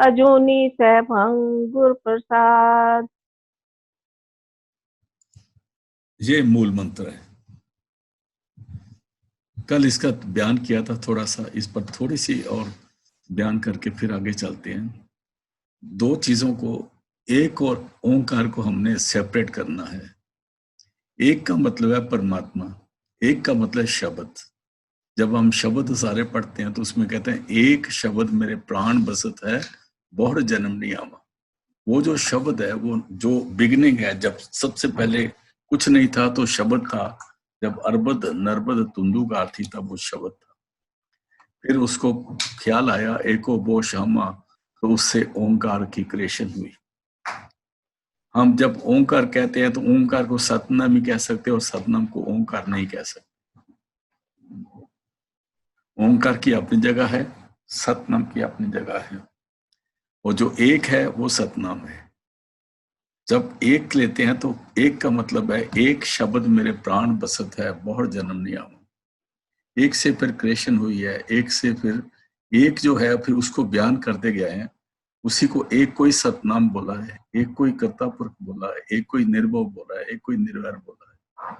अजूनी सैभं गुर प्रसाद। ये मूल मंत्र है। कल इसका बयान किया था, थोड़ा सा इस पर थोड़ी सी और बयान करके फिर आगे चलते हैं। दो चीजों को, एक और ओंकार को हमने सेपरेट करना है। एक का मतलब है परमात्मा, एक का मतलब है शब्द। जब हम शब्द सारे पढ़ते हैं तो उसमें कहते हैं एक शब्द मेरे प्राण बसत है, बहुर जन्म नहीं आवा। वो जो शब्द है, वो जो बिगनिंग है, जब सबसे पहले कुछ नहीं था तो शब्द था। जब अरबद नरबद तुंदु का आर्थी था, वो शब्द था। फिर उसको ख्याल आया एको बो शामा, तो उससे ओंकार की क्रिएशन हुई। हम जब ओंकार कहते हैं तो ओंकार को सतनाम ही कह सकते हैं और सतनाम को ओंकार नहीं कह सकते। ओंकार की अपनी जगह है, सतनाम की अपनी जगह है। और जो एक है वो सतनाम है। जब एक लेते हैं तो एक का मतलब है एक शब्द मेरे प्राण बसत है, बहुत जन्म नहीं आवा। एक से फिर क्रिएशन हुई है, एक से फिर एक जो है फिर उसको बयान करते गए हैं। उसी को एक कोई सतनाम बोला है, एक कोई कर्ता पुरख बोला है, एक कोई निर्भव बोला है, एक कोई निर्वैर बोला है।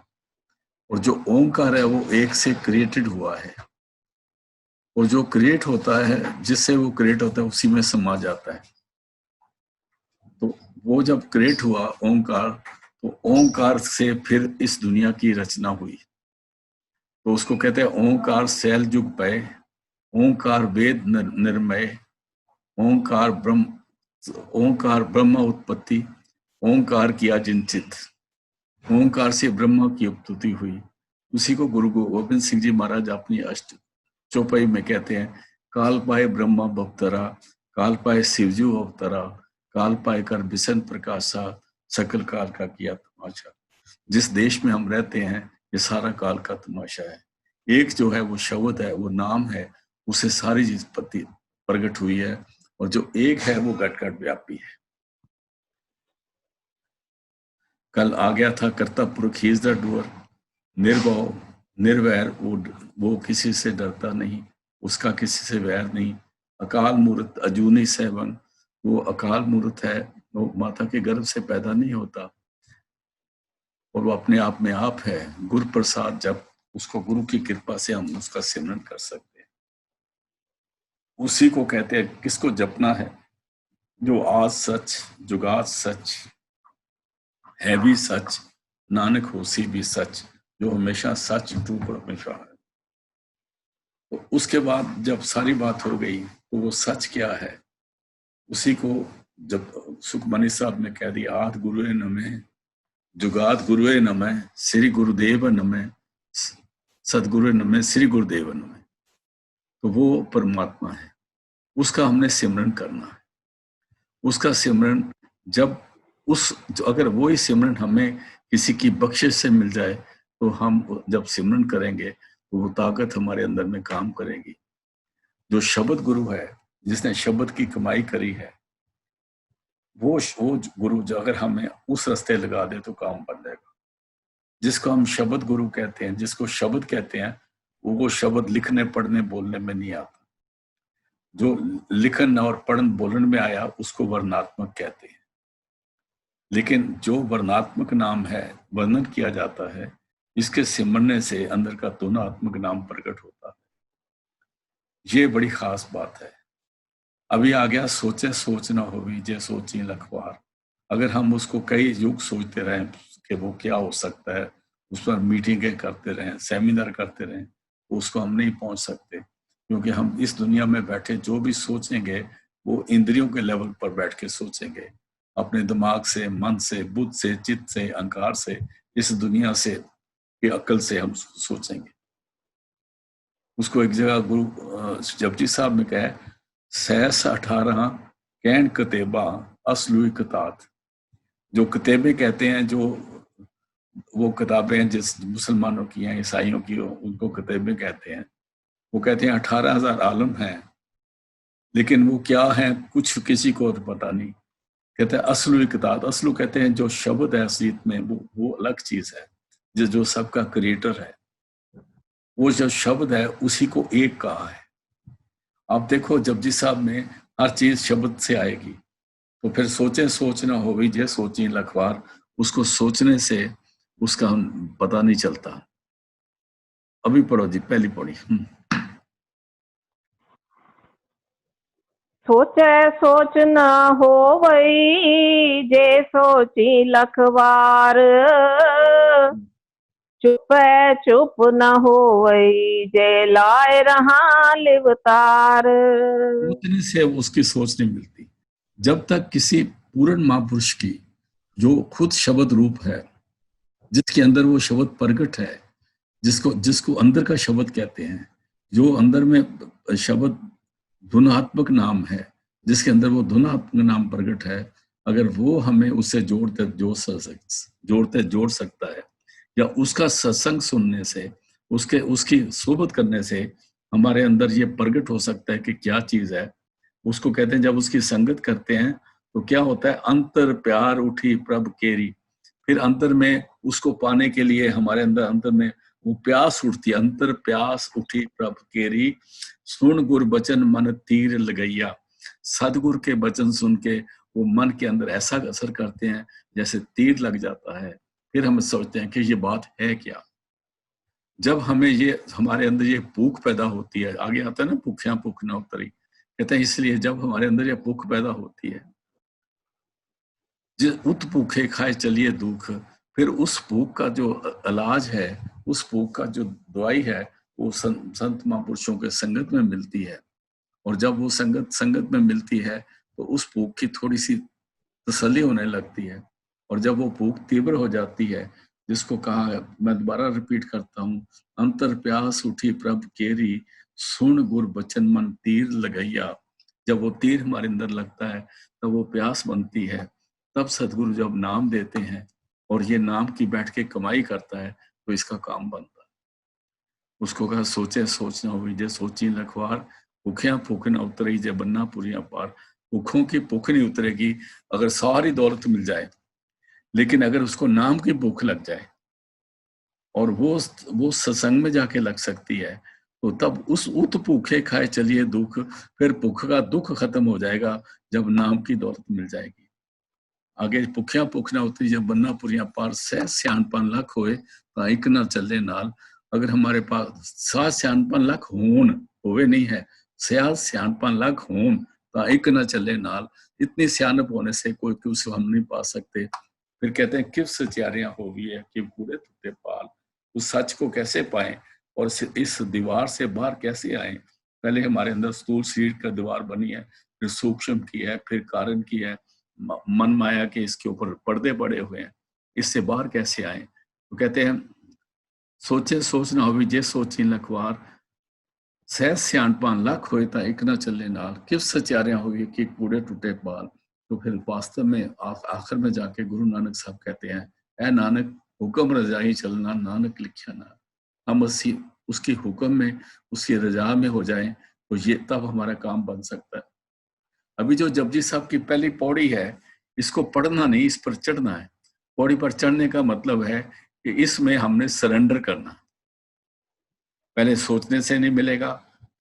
और जो ओंकार है वो एक से क्रिएटेड हुआ है। और जो क्रिएट होता है, जिससे वो क्रिएट होता है, उसी में समा जाता है। तो वो जब क्रिएट हुआ ओंकार, तो ओंकार से फिर इस दुनिया की रचना हुई। तो उसको कहते हैं ओंकार सैल जुग पय, ओंकार वेद निर्मय, ओंकार ब्रह्म उत्पत्ति, ओंकार किया जिनचित। ओंकार से ब्रह्मा की उत्पत्ति हुई। उसी को गुरु गोविंद सिंह जी महाराज अपनी अष्ट चौपाई में कहते हैं, काल पाए ब्रह्मा भवतरा, काल पाए शिवजू अवतरा, काल पाए कर बिसन प्रकाशा, सकल काल का किया तमाशा। जिस देश में हम रहते हैं ये सारा काल का तमाशा है। एक जो है वो शब्द है, वो नाम है, उसे सारी चीज प्रकट हुई है। और जो एक है वो घट घट व्यापी है। कल आ गया था कर्ता पुरख, ही इज द डूअर, निर्भव निर्वैर, वो किसी से डरता नहीं, उसका किसी से वैर नहीं। अकाल मूर्त अजूनी सैभं, वो अकाल मूर्त है, वो माता के गर्भ से पैदा नहीं होता और वो अपने आप में आप है। गुरु प्रसाद, जब उसको गुरु की कृपा से हम उसका सिमरन कर सकते हैं। उसी को कहते हैं, किसको जपना है? जो आज सच, जुगात सच, है भी सच, नानक होसी भी सच, जो हमेशा सच ट्रू पर हमेशा है। तो उसके बाद जब सारी बात हो गई तो वो सच क्या है, उसी को जब सुखमनी साहब ने कह दिया, आद गुरुए नमः, जुगात गुरुए नमः, श्री गुरुदेव नमः, सदगुरु नमः, श्री गुरुदेव नमः। तो वो परमात्मा है, उसका हमने सिमरन करना है। उसका सिमरन जब अगर वो ही सिमरन हमें किसी की बख्शिश से मिल जाए, तो हम जब सिमरन करेंगे तो वो ताकत हमारे अंदर में काम करेगी। जो शब्द गुरु है, जिसने शब्द की कमाई करी है, वो गुरु जो अगर हमें उस रास्ते लगा दे तो काम बन जाएगा। जिसको हम शब्द गुरु कहते हैं, जिसको शब्द कहते हैं, वो शब्द लिखने पढ़ने बोलने में नहीं आता। जो लिखन और पढ़न बोलन में आया उसको वर्णात्मक कहते हैं। लेकिन जो वर्णात्मक नाम है, वर्णन किया जाता है, इसके सिमरने से अंदर का तुनात्मक नाम प्रकट होता है। ये बड़ी खास बात है। अभी आ गया सोचे सोच ना होवी जे सोची लखवार। अगर हम उसको कई युग सोचते रहें कि वो क्या हो सकता है, उस पर मीटिंगें करते रहें, सेमिनार करते रहें, तो उसको हम नहीं पहुंच सकते। क्योंकि हम इस दुनिया में बैठे जो भी सोचेंगे वो इंद्रियों के लेवल पर बैठ के सोचेंगे। अपने दिमाग से, मन से, बुद्ध से, चित्त से, अहंकार से, इस दुनिया से की अक्ल से हम सोचेंगे। उसको एक जगह गुरु जपजी साहब ने कहा, सहस 18 कैन कतेबा असलुई कतात। जो कतेबे कहते हैं, जो वो किताबें हैं जिस मुसलमानों की हैं, ईसाइयों की, उनको कतेबे कहते हैं। वो कहते हैं 18,000 आलम हैं, लेकिन वो क्या है कुछ किसी को तो पता नहीं। कहते हैं असलुई कतात, असलु कहते हैं जो शब्द है असलियत में वो अलग चीज है, जो सबका क्रिएटर है। वो जो शब्द है उसी को एक कहा है। आप देखो जपजी साहब में हर चीज शब्द से आएगी। तो फिर सोचे सोच ना होवी जे सोची लखवार, उसको सोचने से उसका पता नहीं चलता। अभी पढ़ो जी, पहली पढ़ी। सोचे सोच न होवई जे सोची लखवार, चुप है चुप न होवई जे लाए रहा लिवतार। सोचने से उसकी सोच नहीं मिलती। जब तक किसी पूर्ण महापुरुष की, जो खुद शब्द रूप है, जिसके अंदर वो शब्द प्रकट है, जिसको जिसको अंदर का शब्द कहते हैं, जो अंदर में शब्द धुनात्मक नाम है, जिसके अंदर वो धुनात्मक नाम प्रकट है, अगर वो हमें उससे जोड़ सकता है, या उसका सत्संग सुनने से, उसकी सोबत करने से हमारे अंदर ये प्रकट हो सकता है कि क्या चीज है। उसको कहते हैं, जब उसकी संगत करते हैं तो क्या होता है, अंतर प्यार उठी प्रभ केरी। फिर अंतर में उसको पाने के लिए हमारे अंदर में वो प्यास उठती है, अंतर प्यास उठी प्रभ केरी, सुन गुर बचन मन तीर लगैया। सदगुरु के वचन सुन के वो मन के अंदर ऐसा असर करते हैं जैसे तीर लग जाता है। फिर हम सोचते हैं कि ये बात है क्या। जब हमें ये हमारे अंदर ये भूख पैदा होती है, आगे आता है ना, भूखिया भूख न उतरी, कहते हैं इसलिए जब हमारे अंदर ये भूख पैदा होती है, जिस उत भूखे खाए चलिए दुख, फिर उस भूख का जो इलाज है, उस भूख का जो दवाई है, वो संत महापुरुषों के संगत में मिलती है। और जब वो संगत में मिलती है तो उस भूख की थोड़ी सी तसल्ली होने लगती है। और जब वो भूख तीव्र हो जाती है, जिसको कहा है, मैं दोबारा रिपीट करता हूँ, अंतर प्यास उठी प्रभ केरी, सुन गुर बचन मन तीर लगैया। जब वो तीर हमारे अंदर लगता है तब वो प्यास बनती है। तब सदगुरु जब नाम देते हैं और ये नाम की बैठ के कमाई करता है तो इसका काम बनता है। उसको कहा सोचे सोचना हुई जे सोची लखवार, भूखिया भूख न उतरी जे बन्ना पुरिया पार। भूखों की भूख नहीं उतरेगी अगर सारी दौलत मिल जाए, लेकिन अगर उसको नाम की भूख लग जाए और वो सत्संग में जाके लग सकती है, तो तब उस उत भूखे खाए चलिए दुख, फिर भूख का दुख खत्म हो जाएगा जब नाम की दौलत मिल जाएगी। आगे भुखिया भुख ना उतरी जब बन्ना पुरिया पार, सह सियाणपन लख होए तो एक ना चले नाल। अगर हमारे पास सात सियाणपन लख होन, होवे नहीं है, सयाल सियाणपन लख होन तो एक ना चले नाल। इतनी सियानप होने से कोई कुछ हम नहीं पा सकते। फिर कहते हैं किस सचारियां होगी है कि पूरे तुते पाल। उस सच को कैसे पाएं और इस दीवार से बाहर कैसे आए। पहले हमारे अंदर स्थूल शरीर का दीवार बनी है, फिर सूक्ष्म की है, फिर कारण की है, मन माया के इसके ऊपर पर्दे पड़े हुए हैं, इससे बाहर कैसे आए। तो कहते हैं सोचे सोच ना होवी जे सोची लखवार, सहज सियाणपान लख होए ता एक ना चले नाल। किस सचारियां होगी कि कूड़े टूटे पाल। तो फिर वास्तव में आखिर में जाके गुरु नानक साहब कहते हैं, ऐ नानक हुक्म रजाई चलना, नानक लिखा ना। हम उसकी हुक्म में, उसकी रजा में हो जाएं तो ये तब हमारा काम बन सकता है। अभी जो जपजी साहब की पहली पौड़ी है, इसको पढ़ना नहीं, इस पर चढ़ना है। पौड़ी पर चढ़ने का मतलब है कि इसमें हमने सरेंडर करना। पहले सोचने से नहीं मिलेगा,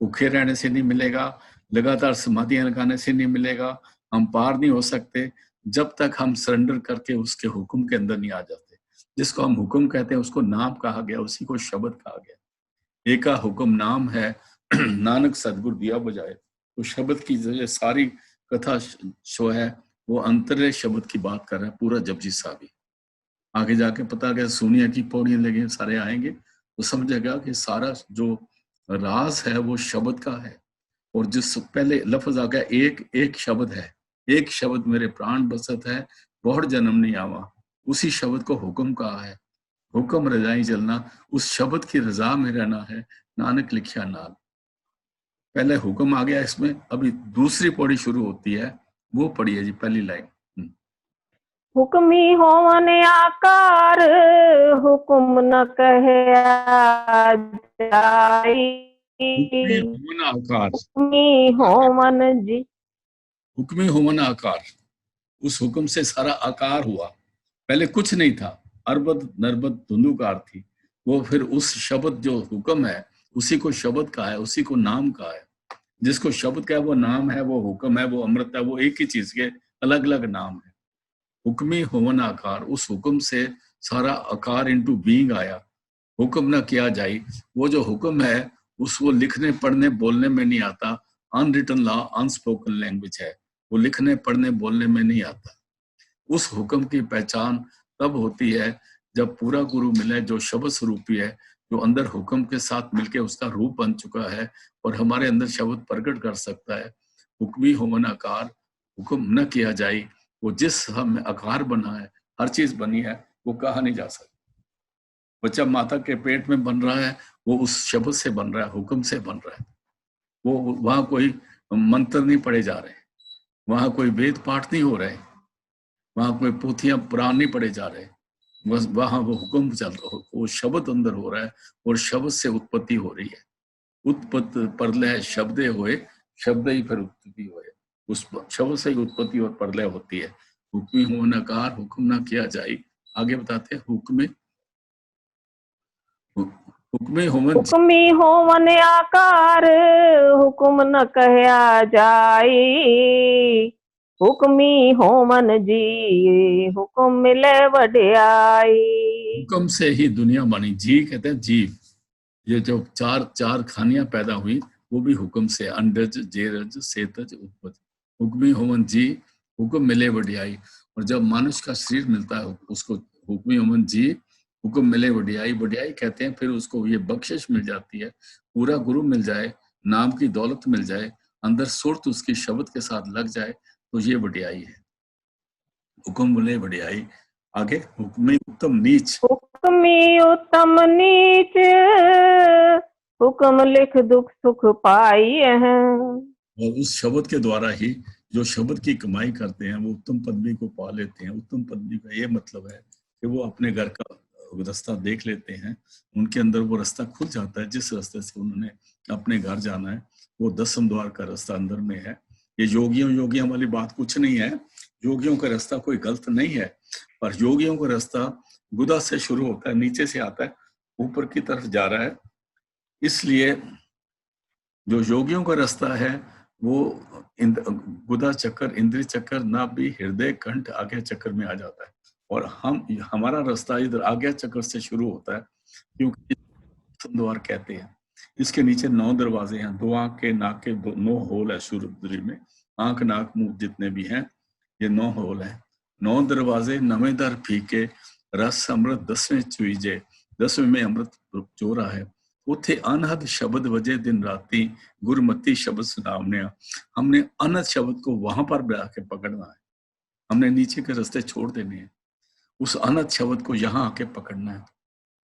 भूखे रहने से नहीं मिलेगा, लगातार समाधियां लगाने से नहीं मिलेगा, हम पार नहीं हो सकते जब तक हम सरेंडर करके उसके हुक्म के अंदर नहीं आ जाते। जिसको हम हुक्म कहते हैं उसको नाम कहा गया, उसी को शब्द कहा गया। एक का हुक्म नाम है, नानक सदगुरु दिया बजाए। तो शब्द की जो सारी कथा शो है वो अंतर्य शब्द की बात कर रहा है पूरा जपजी साहब ही। आगे जाके पता गया सोनिया की पौड़ियां लगे सारे आएंगे तो समझेगा कि सारा जो राज है वो शब्द का है। और जिस पहले लफ्ज आ गया एक एक शब्द है, एक शब्द मेरे प्राण बसत है, बहुत जन्म नहीं आवा। उसी शब्द को हुक्म कहा है, हुक्म रजाई चलना, उस शब्द की रजा में रहना है, नानक लिखिया नाल। पहले हुक्म आ गया इसमें, अभी दूसरी पौड़ी शुरू होती है, वो पढ़िए जी पहली लाइन। हुक्मी होवन आकार, हुक्म न कहे जाई। हुक्मी होवन जी, हुक्मी होवन आकार, उस हुक्म से सारा आकार हुआ। पहले कुछ नहीं था, अरबद नरबद धुंधुकार थी। वो फिर उस शब्द जो हुक्म है उसी को शब्द का है, उसी को नाम का है। जिसको शब्द का वो नाम है, वो हुक्म है, वो अमृत है, वो एक ही चीज के अलग अलग नाम है। हुक्मी होवन आकार, उस हुक्म से सारा आकार इनटू बीइंग आया। हुक्म ना किया जाए, वो जो हुक्म है उसको लिखने पढ़ने बोलने में नहीं आता। अनरिटन लॉ, अनस्पोकन लैंग्वेज है, वो लिखने पढ़ने बोलने में नहीं आता। उस हुक्म की पहचान तब होती है जब पूरा गुरु मिले, जो शब्द स्वरूपी है, जो अंदर हुक्म के साथ मिलके उसका रूप बन चुका है और हमारे अंदर शब्द प्रकट कर सकता है। हुक्मी होवन आकार, हुक्म न किया जाए, वो जिस हमें आकार बना है, हर चीज बनी है, वो कहा नहीं जा सकता। बच्चा माता के पेट में बन रहा है, वो उस शब्द से बन रहा है, हुक्म से बन रहा है। वो वहां कोई मंत्र नहीं पढ़े जा रहे, वहां कोई वेद पाठ नहीं हो रहे, वहां कोई पोथियां पुराण नहीं पढ़े जा रहे, बस वहां वो हुक्म चल रहा, वो शब्द अंदर हो रहा है और शब्द से उत्पत्ति हो रही है। उत्पत्ति परलय शब्दे होए, शब्द ही फिर उत्पत्ति होए, उस शब्द से ही उत्पत्ति और परलय होती है। हुक्मी हो नकार, हुक्म ना किया जाए। आगे बताते हैं, हुक्मे होवन हुक्मी होवन आकार, हुक्म न कहया जाई। हुक्मी होवन जी, हुक्म मिले वड्याई। हुक्म से ही दुनिया बनी। जी कहते हैं जीव, ये जो चार चार खानियां पैदा हुई वो भी हुक्म से, अंडज, जेरज, सेतज, उत्पत्ति। हुक्मी होवन जी, हुक्म मिले वड्याई। और जब मनुष्य का शरीर मिलता है उसको हुक्मी होवन जी, हुक्म मिले वड्याई। वड्याई कहते हैं फिर उसको ये बख्शिश मिल जाती है, पूरा गुरु मिल जाए, नाम की दौलत मिल जाए, अंदर सुरत उसकी शब्द के साथ लग जाए, तो ये वड्याई है। हुक्म मिले वड्याई। आगे, हुक्मी उत्तम नीच। हुक्मी उत्तम नीच, हुक्म लिख दुख सुख पाई है। और उस शब्द के द्वारा ही जो शब्द की कमाई करते हैं वो उत्तम पदवी को पा लेते हैं। उत्तम पदवी का ये मतलब है कि वो अपने घर का रास्ता देख लेते हैं, उनके अंदर वो रास्ता खुल जाता है। जिस रास्ते से उन्होंने अपने घर जाना है, वो दसम द्वार का रास्ता अंदर में है। ये योगियों वाली बात कुछ नहीं है, योगियों का रास्ता कोई गलत नहीं है, पर योगियों का रास्ता गुदा से शुरू होता है, नीचे से आता है, ऊपर की तरफ जा रहा है। इसलिए जो योगियों का रास्ता है वो गुदा चक्कर, इंद्रिय चक्कर, नाभि, हृदय, कंठ, आज्ञा चक्कर में आ जाता है। और हमारा रास्ता इधर आज्ञा चक्कर से शुरू होता है, क्योंकि द्वार कहते हैं। इसके नीचे 9 दरवाजे हैं, 2 आंख के, नाक के 9 होल है सूर्य में। आंख, नाक, मुंह जितने भी हैं, ये 9 होल है। 9 दरवाजे, 9वें दर फीके, रस अमृत 10वें चुईजे। 10वें में अमृत जो रहा है। उथे अनहद शब्द वजे दिन राती, गुरमती शब्द सुनावने। हमने अनहद शब्द को वहां पर बैठा के पकड़ना है, हमने नीचे के रास्ते छोड़ देने हैं, उस अनहद शब्द को यहाँ आके पकड़ना है।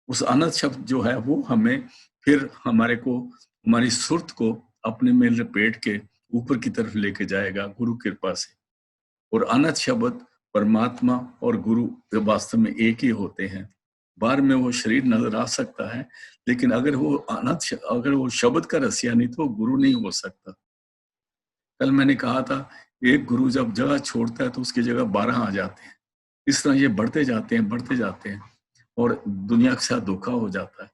उस अनहद शब्द जो है वो हमें फिर हमारी सुरत को अपने में लपेट के ऊपर की तरफ लेके जाएगा गुरु कृपा से। और अनहद शब्द परमात्मा और गुरु वास्तव में एक ही होते हैं। बाहर में वो शरीर नजर आ सकता है, लेकिन अगर वो शब्द का रसिया नहीं तो गुरु नहीं हो सकता। कल मैंने कहा था, एक गुरु जब जगह छोड़ता है तो उसकी जगह 12 आ जाते हैं। इस तरह ये बढ़ते जाते हैं और दुनिया के साथ धोखा हो जाता है।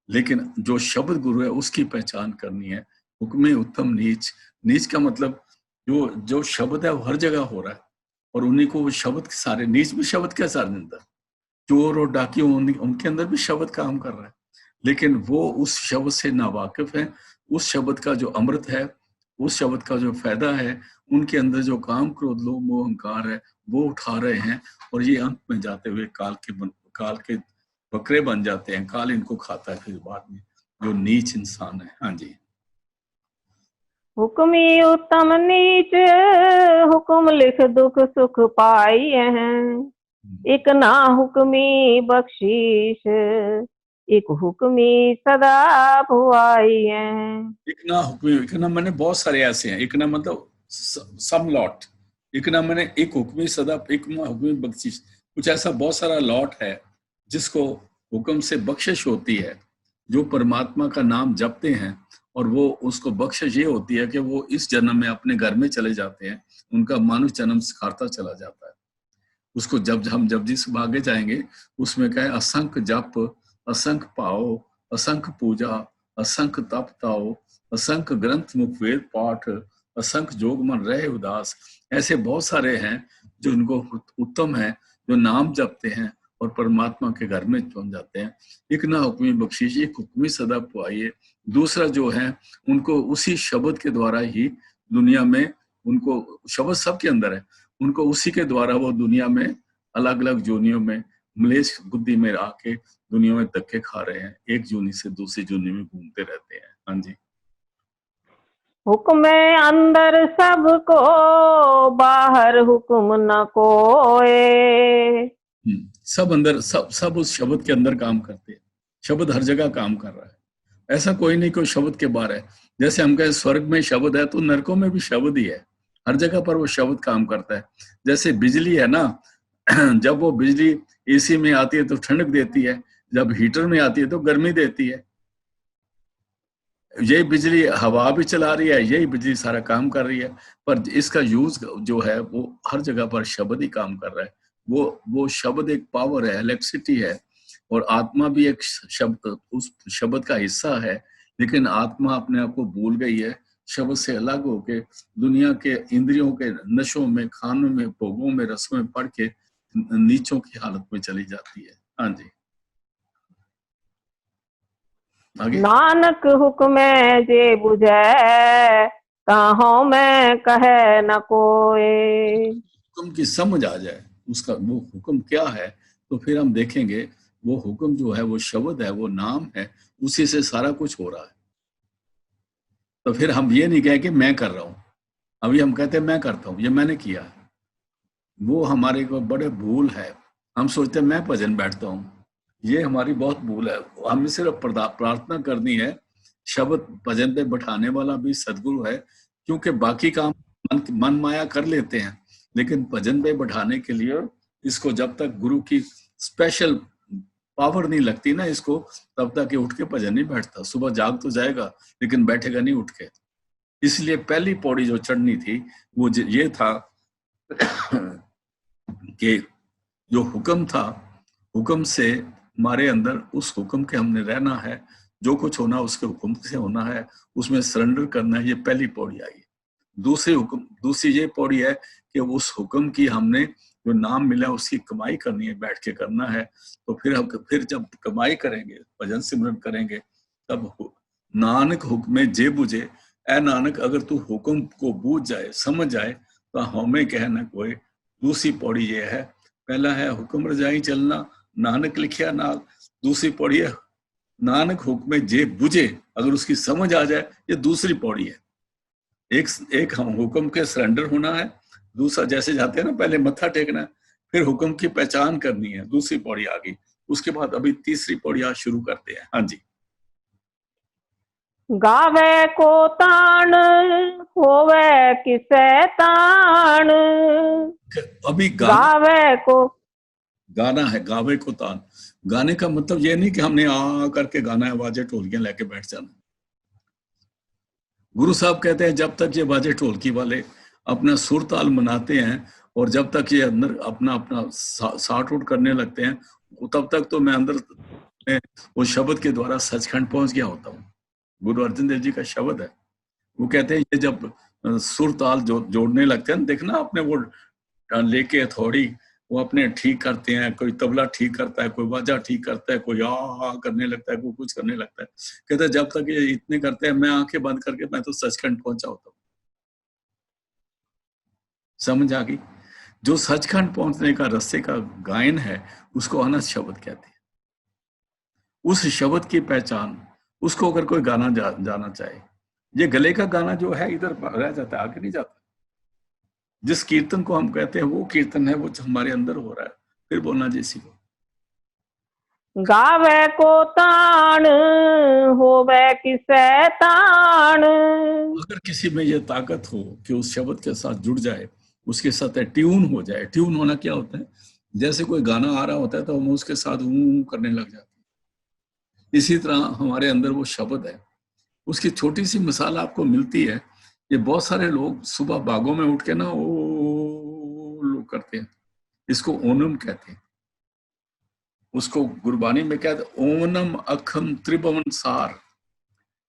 लेकिन जो शब्द गुरु है उसकी पहचान करनी है। हुक्मे उत्तम नीच। नीच का मतलब जो शब्द है वो हर जगह हो रहा है, और उन्हीं को वो शब्द के सारे, नीच भी शब्द के सारे अंदर, चोर और डाकियों उनके अंदर भी शब्द काम कर रहा है, लेकिन वो उस शब्द से नावाकिफ है। उस शब्द का जो अमृत है, उस शब्द का जो फायदा है, उनके अंदर जो काम, क्रोध, लोभ, मोह, अहंकार है वो उठा रहे हैं, और ये अंत में जाते हुए काल के बकरे बन जाते हैं। काल इनको खाता है फिर बाद में, जो नीच इंसान है। हाँ जी। हुक्मी उत्तम नीच, हुक्म लिख दुख सुख पाई है। एक ना हुक्मी बख्शीश, एक हुक्मी सदा भुआई है। एक ना हुक्मी, एक ना मैंने बहुत सारे ऐसे हैं। एक ना मतलब सब लॉट, एक ना मैंने एक हुक्मी सदा, एक ना हुक्मी बख्शिश, कुछ ऐसा बहुत सारा लॉट है जिसको हुक्म से बख्शिश होती है, जो परमात्मा का नाम जपते हैं, और वो उसको बख्शिश ये होती है कि वो इस जन्म में अपने घर में चले जाते हैं, उनका मानव जन्म सिखाता चला जाता है। उसको जब जिस आगे जाएंगे उसमें कहे, असंख्य जप, असंख्य पाओ, असंख्य पूजा, असंख्य तप ताओ, असंख्य ग्रंथ मुखवेद पाठ, असंख्य जोग मन रहे उदास। ऐसे बहुत सारे हैं जो उनको उत्तम है, जो नाम जपते हैं और परमात्मा के घर में पहुंच जाते हैं। एक ना हुक्मी बख्शीश, एक हुक्मी सदा पुआइए। दूसरा जो है उनको उसी शब्द के द्वारा ही दुनिया में, उनको शब्द सबके अंदर है, उनको उसी के द्वारा वो दुनिया में अलग अलग जोनियों में मलेश बुद्धि में आके दुनिया में धक्के खा रहे हैं, एक जूनी से दूसरी जूनी में घूमते रहते हैं। हाँ जी। हुक्म अंदर सबको, बाहर हुक्म न कोए। सब अंदर, सब उस शब्द के अंदर काम करते हैं। शब्द हर जगह काम कर रहा है, ऐसा कोई नहीं कोई शब्द के बाहर है। जैसे हम कहें स्वर्ग में शब्द है, तो नरकों में भी शब्द ही है, हर जगह पर वो शब्द काम करता है। जैसे बिजली है ना, जब वो बिजली एसी में आती है तो ठंडक देती है, जब हीटर में आती है तो गर्मी देती है। यही बिजली हवा भी चला रही है, यही बिजली सारा काम कर रही है, पर इसका यूज जो है वो हर जगह पर शब्द ही काम कर रहा है। वो शब्द एक पावर है, इलेक्ट्रिसिटी है, और आत्मा भी एक शब्द, उस शब्द का हिस्सा है। लेकिन आत्मा अपने आप को भूल गई है, शब्द से अलग होके दुनिया के इंद्रियों के नशों में, खानों में, भोगों में, रसों में पड़ के नीचों की हालत में चली जाती है। हाँ जी, आगे। नानक हुक्म जे बुझे, ताहों में कहे न कोई। हुक्म की समझ आ जाए, उसका वो हुक्म क्या है, तो फिर हम देखेंगे वो हुक्म जो है वो शब्द है, वो नाम है, उसी से सारा कुछ हो रहा है। तो फिर हम ये नहीं कहें कि मैं कर रहा हूं, अभी हम कहते हैं मैं करता हूं, ये मैंने किया है, वो हमारे को बड़े भूल है। हम सोचते हैं मैं भजन बैठता हूं, ये हमारी बहुत भूल है। हमें सिर्फ प्रार्थना करनी है, शब्द भजन पे बैठाने वाला भी सदगुरु है, क्योंकि बाकी काम मन माया कर लेते हैं, लेकिन भजन पे बैठाने के लिए इसको जब तक गुरु की स्पेशल पावर नहीं लगती ना इसको, तब तक ये उठ के भजन नहीं बैठता। सुबह जाग तो जाएगा लेकिन बैठेगा नहीं उठ के। इसलिए पहली पौड़ी जो चढ़नी थी वो ये था कि जो हुक्म था, हुक्म से हमारे अंदर उस हुक्म के हमने रहना है, जो कुछ होना उसके हुक्म से होना है, उसमें सरेंडर करना है। ये पहली पौड़ी आई। दूसरी ये पौड़ी है कि उस हुक्म की हमने जो नाम मिला उसकी कमाई करनी है, बैठ के करना है। तो फिर जब कमाई करेंगे, भजन सिमरन करेंगे, तब नानक हुक्मे जे बुझे। ऐ नानक, अगर तू हुक्म को बूझ जाए, समझ जाए, तो हमें कहना कोई। दूसरी पौड़ी ये है, पहला है हुक्म रजाई चलना, नानक लिखिया नाल। दूसरी पौड़ी है नानक हुक्मे जे बुझे, अगर उसकी समझ आ जाए, ये दूसरी पौड़ी है। एक हम हुक्म के सरेंडर होना है, दूसरा जैसे जाते हैं ना पहले मत्था टेकना है, फिर हुक्म की पहचान करनी है, दूसरी पौड़ी आ गई। उसके बाद अभी तीसरी पौड़ी आज शुरू करते हैं। हाँ जी। गावे को तान, होवे किसे तान। अभी गावे को, गाना है, गावे को तान। गाने का मतलब ये नहीं कि हमने आ करके गाना है, बाजे ढोलकियां लेके बैठ जाना। गुरु साहब कहते हैं जब तक ये बाजे ढोलकी वाले अपना सुर ताल मनाते हैं, और जब तक ये अंदर अपना अपना साठ उठ करने लगते हैं, तब तक तो मैं अंदर वो शब्द के द्वारा सचखंड पहुंच गया होता हूँ। गुरु अर्जन देव जी का शब्द है, वो कहते हैं ये जब सुर ताल जोड़ने लगते हैं, देखना अपने वो लेके थोड़ी वो अपने ठीक करते हैं, कोई तबला ठीक करता है, कोई बाजा ठीक करता है, कोई आ करने लगता है, कोई कुछ करने लगता है। कहते हैं जब तक ये इतने करते हैं, मैं आंखें बंद करके मैं तो सचखंड पहुंचा होता हूँ। समझ आ गई? जो सचखंड पहुंचने का रास्ते का गायन है, उसको अनंत शब्द कहते हैं। उस शब्द की पहचान, उसको अगर कोई गाना जाना चाहे, ये गले का गाना जो है इधर रह जाता है, आगे नहीं जाता। जिस कीर्तन को हम कहते हैं वो कीर्तन है, वो हमारे अंदर हो रहा है। फिर बोलना जी सीखो। गावे को तान, होवे किसे तान। अगर किसी में ये ताकत हो कि उस शब्द के साथ जुड़ जाए, उसके साथ ट्यून हो जाए। ट्यून होना क्या होता है? जैसे कोई गाना आ रहा होता है तो हम उसके साथ ऊ करने लग जाते हैं। इसी तरह हमारे अंदर वो शब्द है। उसकी छोटी सी मिसाल आपको मिलती है। ये बहुत सारे लोग सुबह बागों में उठ के ना ओ लोग करते हैं, इसको ओनम कहते हैं। उसको गुरबानी में कहते हैं ओनम अखम त्रिभुवन सार।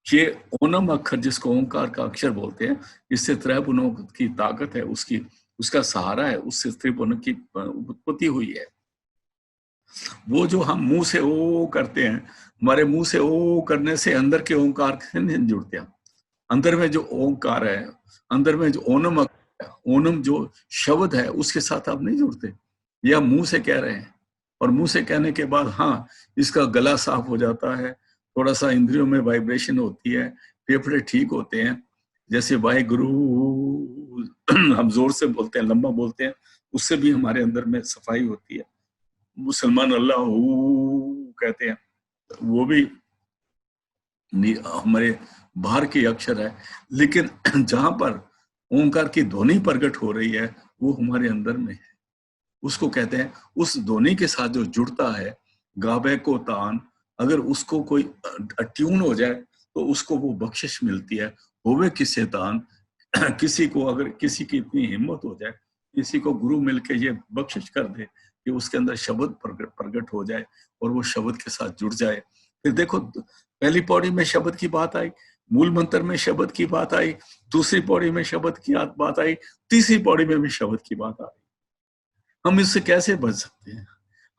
ये ओनम अक्षर, जिसको ओंकार का अक्षर बोलते हैं, इससे त्रैगुणों की ताकत है, उसकी उसका सहारा है, उससे त्रिगुण की उत्पत्ति हुई है। वो जो हम मुंह से ओ करते हैं, हमारे मुंह से ओ करने से अंदर के ओंकार से नहीं जुड़ते हैं। अंदर में जो ओंकार है, अंदर में जो ओनम ओनम जो शब्द है, उसके साथ आप नहीं जुड़ते। ये हम मुंह से कह रहे हैं, और मुंह से कहने के बाद हाँ, इसका गला साफ हो जाता है, थोड़ा सा इंद्रियों में वाइब्रेशन होती है, फेफड़े ठीक होते हैं। जैसे वाहिगुरु हम जोर से बोलते हैं, लंबा बोलते हैं, उससे भी हमारे अंदर में सफाई होती है। मुसलमान अल्लाह कहते हैं, वो भी हमारे बाहर की अक्षर है, लेकिन जहां पर ओंकार की ध्वनि प्रकट हो रही है, वो हमारे अंदर में है। उसको कहते हैं, उस ध्वनि के साथ जो जुड़ता है, गावे को तान, अगर उसको कोई ट्यून हो जाए तो उसको वो बख्शिश मिलती है। होवे किसे तान, किसी को अगर किसी की इतनी हिम्मत हो जाए, किसी को गुरु मिलके ये बख्शिश कर दे कि उसके अंदर शब्द प्रकट हो जाए और वो शब्द के साथ जुड़ जाए। फिर देखो, पहली पौड़ी में शब्द की बात आई, मूल मंत्र में शब्द की बात आई, दूसरी पौड़ी में शब्द की बात आई, तीसरी पौड़ी में भी शब्द की बात आई। हम इससे कैसे बच सकते हैं?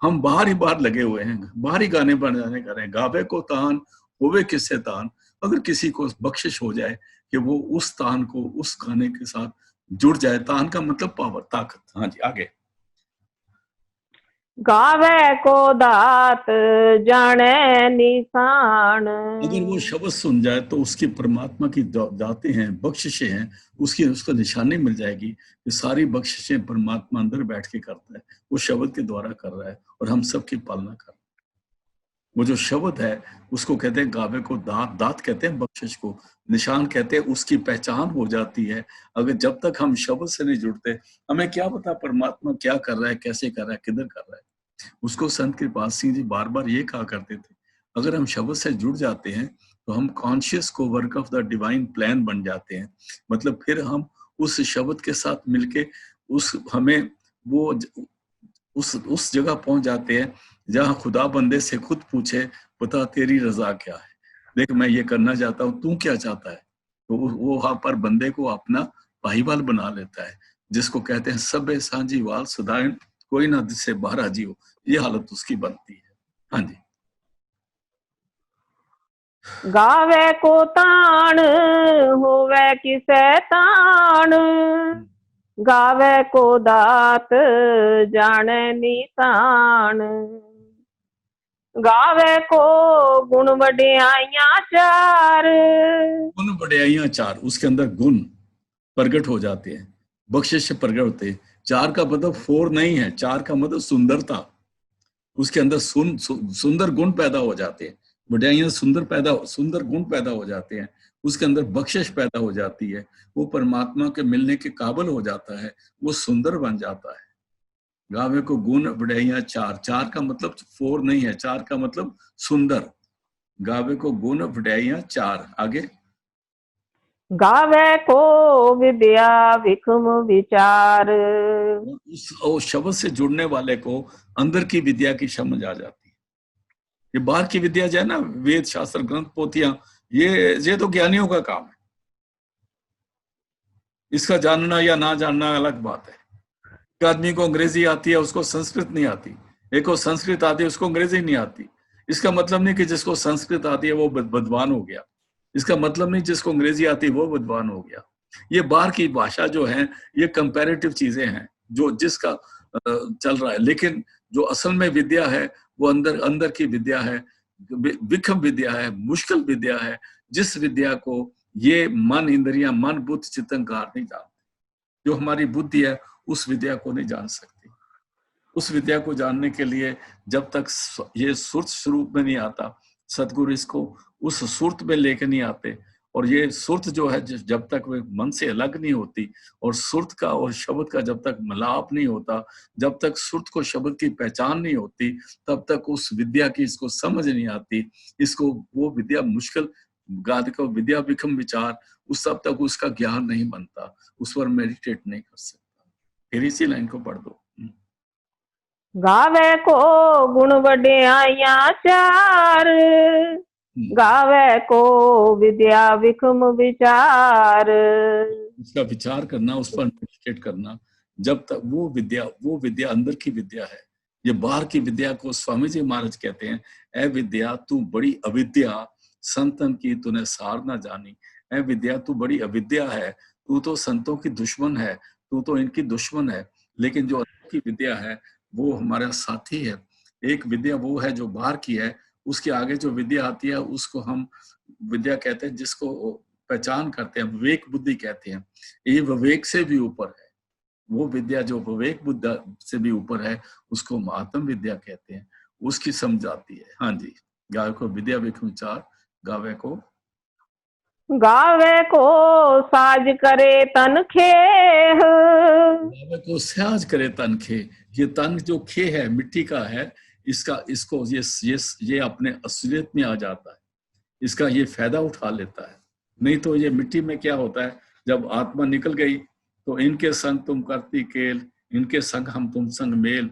हम बाहर ही बाहर लगे हुए हैं, बाहर ही गाने बजाने कर रहे हैं। गावे को तान, होवे किससे तान। अगर किसी को बख्शिश हो जाए कि वो उस तान को, उस गाने के साथ जुड़ जाए, तान का मतलब पावर, ताकत। हाँ जी, आगे। गावे को दात जाने निशान। अगर वो शब्द सुन जाए तो उसकी परमात्मा की दातें हैं, बख्शिशें हैं, उसकी उसको निशानी मिल जाएगी। ये सारी बख्शिशें परमात्मा अंदर बैठ के करता है, वो शब्द के द्वारा कर रहा है और हम सबकी पालना कर रहे हैं। वो जो शब्द है उसको कहते हैं गावे को दात, दात कहते हैं बख्शिश को, निशान कहते हैं, उसकी पहचान हो जाती है। अगर जब तक हम शब्द से नहीं जुड़ते, हमें क्या पता परमात्मा क्या कर रहा है, कैसे कर रहा है, किधर कर रहा है। उसको संत कृपाल सिंह जी बार बार ये कहा करते थे, अगर हम शब्द से जुड़ जाते हैं तो हम कॉन्शियस को work of the divine plan बन जाते हैं। मतलब फिर हम उस शब्द के साथ मिलके उस हमें वो उस जगह पहुंच जाते हैं जहां खुदा बंदे से खुद पूछे, बता तेरी रजा क्या है, देख मैं ये करना चाहता हूँ, तू क्या चाहता है। तो वो वहां पर बंदे को अपना भाईवाल बना लेता है, जिसको कहते हैं सबे सांझी वाल सदायन, कोई ना जिससे बाहर आजी हो। ये हालत उसकी बनती है। हाँ जी। गावे को तान, होवे किसे तान। गावे को दात जाने निशान। गावे को गुण बढ़ियाइया चार। गुण बढ़ियाइयां चार, उसके अंदर गुण प्रकट हो जाते हैं, बख्शिश प्रकट होते हैं। चार का मतलब फोर नहीं है, चार का मतलब सुंदरता। उसके अंदर सुंदर गुण पैदा हो जाते हैं, बढ़ियाइयां सुंदर गुण पैदा हो जाते हैं। उसके अंदर बख्शिश पैदा हो जाती है, वो परमात्मा के मिलने के काबिल हो जाता है, वो सुंदर बन जाता है। गावे को गुण बढ़ियाइयां चार, चार का मतलब फोर नहीं है, चार का मतलब सुंदर। गावे को गुण बढ़ियाइयां चार, आगे। गावे को विद्या विक्रम विचार। उस शब्द से जुड़ने वाले को अंदर की विद्या की समझ आ जाती है। ये बाहर की विद्या जो है ना, वेद शास्त्र ग्रंथ पोथियां, ये तो ज्ञानियों का काम है। इसका जानना या ना जानना अलग बात है। एक आदमी को अंग्रेजी आती है, उसको संस्कृत नहीं आती। एक को संस्कृत आती है, उसको अंग्रेजी नहीं आती। इसका मतलब नहीं कि जिसको संस्कृत आती है वो विद्वान हो गया। इसका मतलब नहीं जिसको अंग्रेजी आती है वो विद्वान हो गया। ये बाहर की भाषा जो है, ये कंपैरेटिव चीजें हैं जो जिसका चल रहा है। लेकिन जो असल में विद्या है वो अंदर की विद्या है, विक्रम विद्या है, मुश्किल विद्या है, जिस विद्या को ये मन इंद्रियां, मन बुद्धि चित्त अहंकार नहीं जानते। जो हमारी बुद्धि है उस विद्या को नहीं जान सकती। उस विद्या को जानने के लिए जब तक ये सुरत स्वरूप में नहीं आता, सदगुरु इसको उस सुरत में लेके नहीं आते। और ये सुरत जो है जब तक वे मन से अलग नहीं होती, और सुरत का और शब्द का जब तक मिलाप नहीं होता, जब तक सुरत को शब्द की पहचान नहीं होती, तब तक उस विद्या की इसको समझ नहीं आती। इसको वो विद्या मुश्किल गाद को विद्या विक्रम विचार, उस तब तक उसका ज्ञान नहीं बनता, उस पर मेडिटेट नहीं कर सकता। फिर इसी लाइन को पढ़ दो। गावे को गुण बढ़ियाइया चार। गावे को विद्या विक्रम विचार। उसका विचार करना, उस पर मेडिटेट करना। जब तक वो विद्या अंदर की विद्या है। ये बाहर की विद्या को स्वामी जी महाराज कहते हैं, ए विद्या तू बड़ी अविद्या, संतन की तूने सार ना जानी। ए विद्या तू बड़ी अविद्या है, तू तो संतों की दुश्मन है, तू तो इनकी दुश्मन है। लेकिन जो अंदर की विद्या है वो हमारा साथी है। एक विद्या वो है जो बाहर की है, उसके आगे जो विद्या आती है उसको हम विद्या कहते हैं, जिसको पहचान करते हैं, विवेक बुद्धि कहते हैं। ये विवेक से भी ऊपर है। वो विद्या जो विवेक बुद्धि से भी ऊपर है उसको आत्म विद्या कहते हैं, उसकी समझ आती है। हाँ जी, गावे को विद्या विक्रम विचार, गावे को गावे को साज करे तन खेह। गावे को साज करे तन खे। ये तन जो खे है, मिट्टी का है, इसको ये अपने असलियत में आ जाता है, इसका ये फायदा उठा लेता है। नहीं तो ये मिट्टी में क्या होता है, जब आत्मा निकल गई तो इनके संग तुम करती केल, इनके संग हम तुम संग मेल।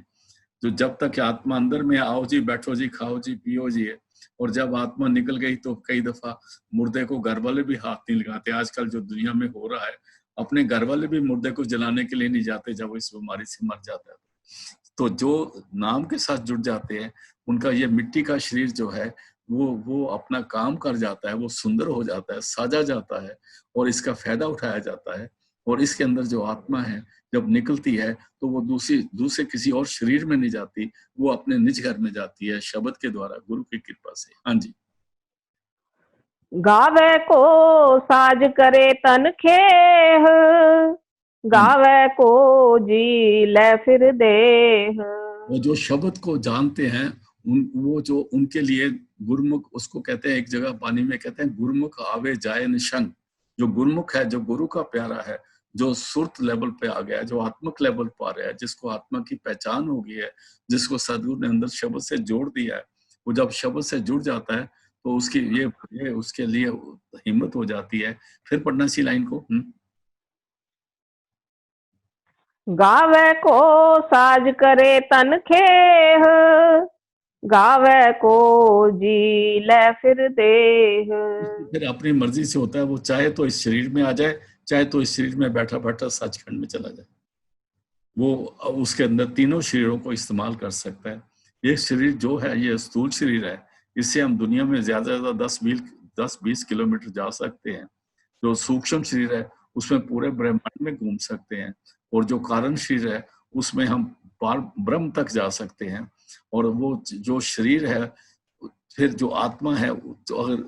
जो जब तक आत्मा अंदर में आओ जी, बैठो जी, खाओ जी, पियो जी है। और जब आत्मा निकल गई तो कई दफा मुर्दे को घर वाले भी हाथ नहीं लगाते। आजकल जो दुनिया में हो रहा है, अपने घर वाले भी मुर्दे को जलाने के लिए नहीं जाते जब इस बीमारी से मर जाता है। तो जो नाम के साथ जुड़ जाते हैं, उनका ये मिट्टी का शरीर जो है वो अपना काम कर जाता है, वो सुंदर हो जाता है, साजा जाता है, और इसका फायदा उठाया जाता है। और इसके अंदर जो आत्मा है जब निकलती है तो वो दूसरे किसी और शरीर में नहीं जाती, वो अपने निज घर में जाती है शब्द के द्वारा, गुरु की कृपा से। हाँ जी। गावे को साज करे तन खेह। गावे को जी ले फिर देह। वो जो शब्द को जानते हैं, वो जो उनके लिए गुरुमुख, उसको कहते हैं, एक जगह पानी में कहते हैं गुरुमुख आवे जाए निशंग। जो गुरुमुख है, जो गुरु का प्यारा है, जो सुरत लेवल पे आ गया है, जो आत्मक लेवल पर आ रहा है, जिसको आत्मा की पहचान हो गई है, जिसको सदगुरु ने अंदर शब्द से जोड़ दिया है, वो जब शब्द से जुड़ जाता है तो उसकी ये उसके लिए हिम्मत हो जाती है। फिर पढ़ना सी लाइन को। गावे को साज करे तन खेह। गावे को जी ले फिर देह। फिर अपनी मर्जी से होता है, वो चाहे तो इस शरीर में आ जाए, चाहे तो इस शरीर में बैठा बैठा सचखंड में चला जाए। वो उसके अंदर तीनों शरीरों को इस्तेमाल कर सकता है। ये शरीर जो है, ये स्थूल शरीर है, इससे हम दुनिया में ज्यादा से ज्यादा 10-20 किलोमीटर जा सकते हैं। जो सूक्ष्म शरीर है उसमें पूरे ब्रह्मांड में घूम सकते हैं, और जो कारण शरीर है उसमें हम पार ब्रह्म तक जा सकते हैं। और वो जो शरीर है, फिर जो आत्मा है, तो अगर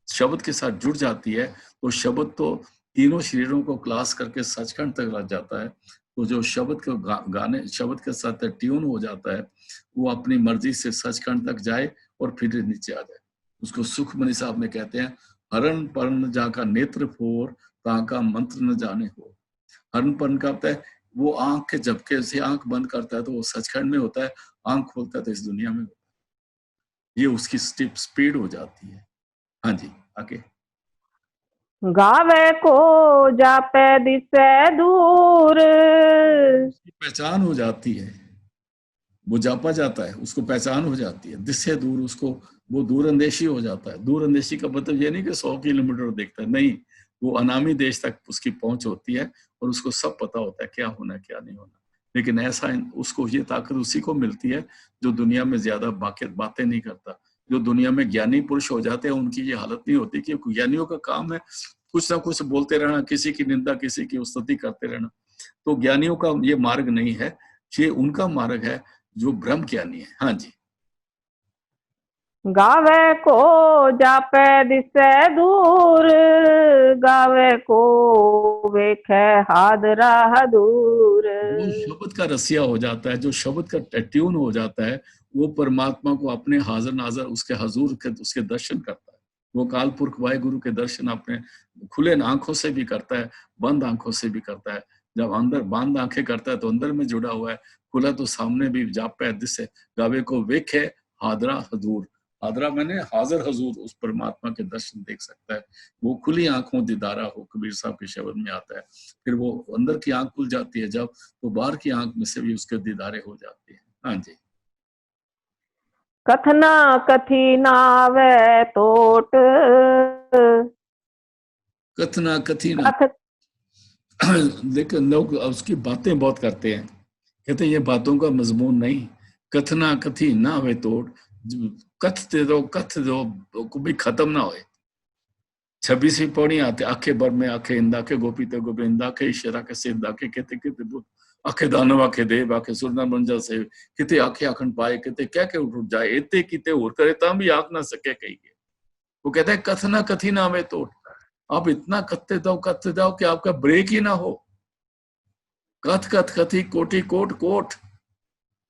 शब्द के साथ जुड़ जाती है तो शब्द तो तीनों शरीरों को क्लास करके सचखंड तक लग जाता है। तो जो शब्द के गाने शब्द के साथ ट्यून हो जाता है, वो अपनी मर्जी से सचखंड तक जाए और फिर नीचे आ जाए। उसको सुखमणि साहब में कहते हैं, हरण पर्ण जाका नेत्र फोर, ता का मंत्र न जाने हो। हरण पर्ण का होता है, वो आंख के झपके से आंख बंद करता है तो वो सचखंड में होता है, आंख खोलता है तो इस दुनिया में होता है। ये उसकी स्पीड हो जाती है। हाँ जी, आगे। गावे को जापे दिसे दूर। पहचान हो जाती है, वो जापा जाता है, उसको पहचान हो जाती है। दिशे दूर, उसको वो दूर अंदेशी हो जाता है। दूर अंदेशी का मतलब ये नहीं कि 100 किलोमीटर देखता है, नहीं, वो अनामी देश तक उसकी पहुंच होती है और उसको सब पता होता है क्या होना है क्या नहीं होना। लेकिन ऐसा उसको ये ताकत उसी को मिलती है जो दुनिया में ज्यादा बातें नहीं करता। जो दुनिया में ज्ञानी पुरुष हो जाते हैं उनकी ये हालत नहीं होती, क्योंकि ज्ञानियों का काम है कुछ ना कुछ बोलते रहना, किसी की निंदा किसी की स्तुति करते रहना। तो ज्ञानियों का ये मार्ग नहीं है, ये उनका मार्ग है जो ब्रह्म ज्ञानी है। हाँ जी। गावे को जापे दिसे दूर। गावे को वेखे हादरा दूर। वो शब्द का रसिया हो जाता है, जो शब्द का ट्यून हो जाता है, वो परमात्मा को अपने हाजिर नाजर उसके हजूर के उसके दर्शन करता है। वो काल पुरख वाहिगुरु के दर्शन अपने खुले आंखों से भी करता है, बंद आंखों से भी करता है। जब अंदर बंद आंखें करता है तो अंदर में जुड़ा हुआ है, खुला तो सामने भी जाप है। जिससे गावे को वेखे हादरा हजूर, हादरा मैंने हाजिर हजूर, उस परमात्मा के दर्शन देख सकता है। वो खुली आंखों दीदारा हो, कबीर साहब के शब्द में आता है। फिर वो अंदर की आंख खुल जाती है जब, तो बाहर की आंख में से भी उसके दीदारे हो जाते हैं। हाँ जी। कथना कथी नावे तोट, कथना कथी ना, कथ लेकिन लोग उसकी बातें बहुत करते हैं, कहते हैं ये बातों का मजमून नहीं। कथना कथी ना वे तोड़, कथ दो कभी खत्म ना होए। 26वीं पौड़ी आते आखे बर में आखे इंदा के गोपी ते गोविंदा के इशारा के सिद्धा के कहते कहते बुत आखे दानव आखे देव आखे सुरना मंजा से किते आखे आखन पाए कहते क्या के उठ जाए एते किते और करे ता भी आख ना सके कही के। वो कहता है कथना कथी ना वे तोड़, आप इतना कथते जाओ कि आपका ब्रेक ही ना हो। कथ कथ कथी कोटि कोट कोट,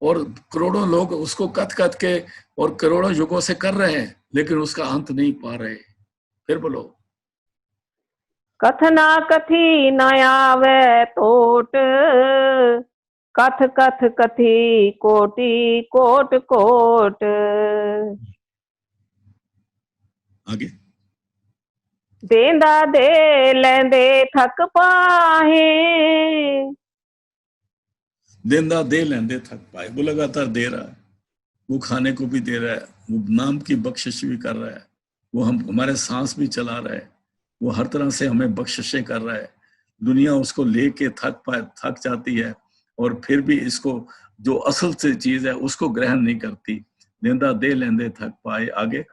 और करोड़ों लोग उसको कथ कथ के और करोड़ों युगों से कर रहे हैं, लेकिन उसका अंत नहीं पा रहे। फिर बोलो, कथना कथी न आवे तोट, कथ कथ कथी कोटि कोट कोट। आगे देंदा दे लेंदे थक पाहे, देंदा दे लेंदे थक पाए। वो लगातार दे रहा है, वो खाने को भी दे रहा है, वो नाम की बख्शिश भी कर रहा है, वो हम हमारे सांस भी चला रहा है, वो हर तरह से हमें बख्शिशें कर रहा है। दुनिया उसको लेके थक जाती है, और फिर भी इसको जो असल से चीज है उसको ग्रहण नहीं करती। देंदा दे लेंदे थक पाए। आगे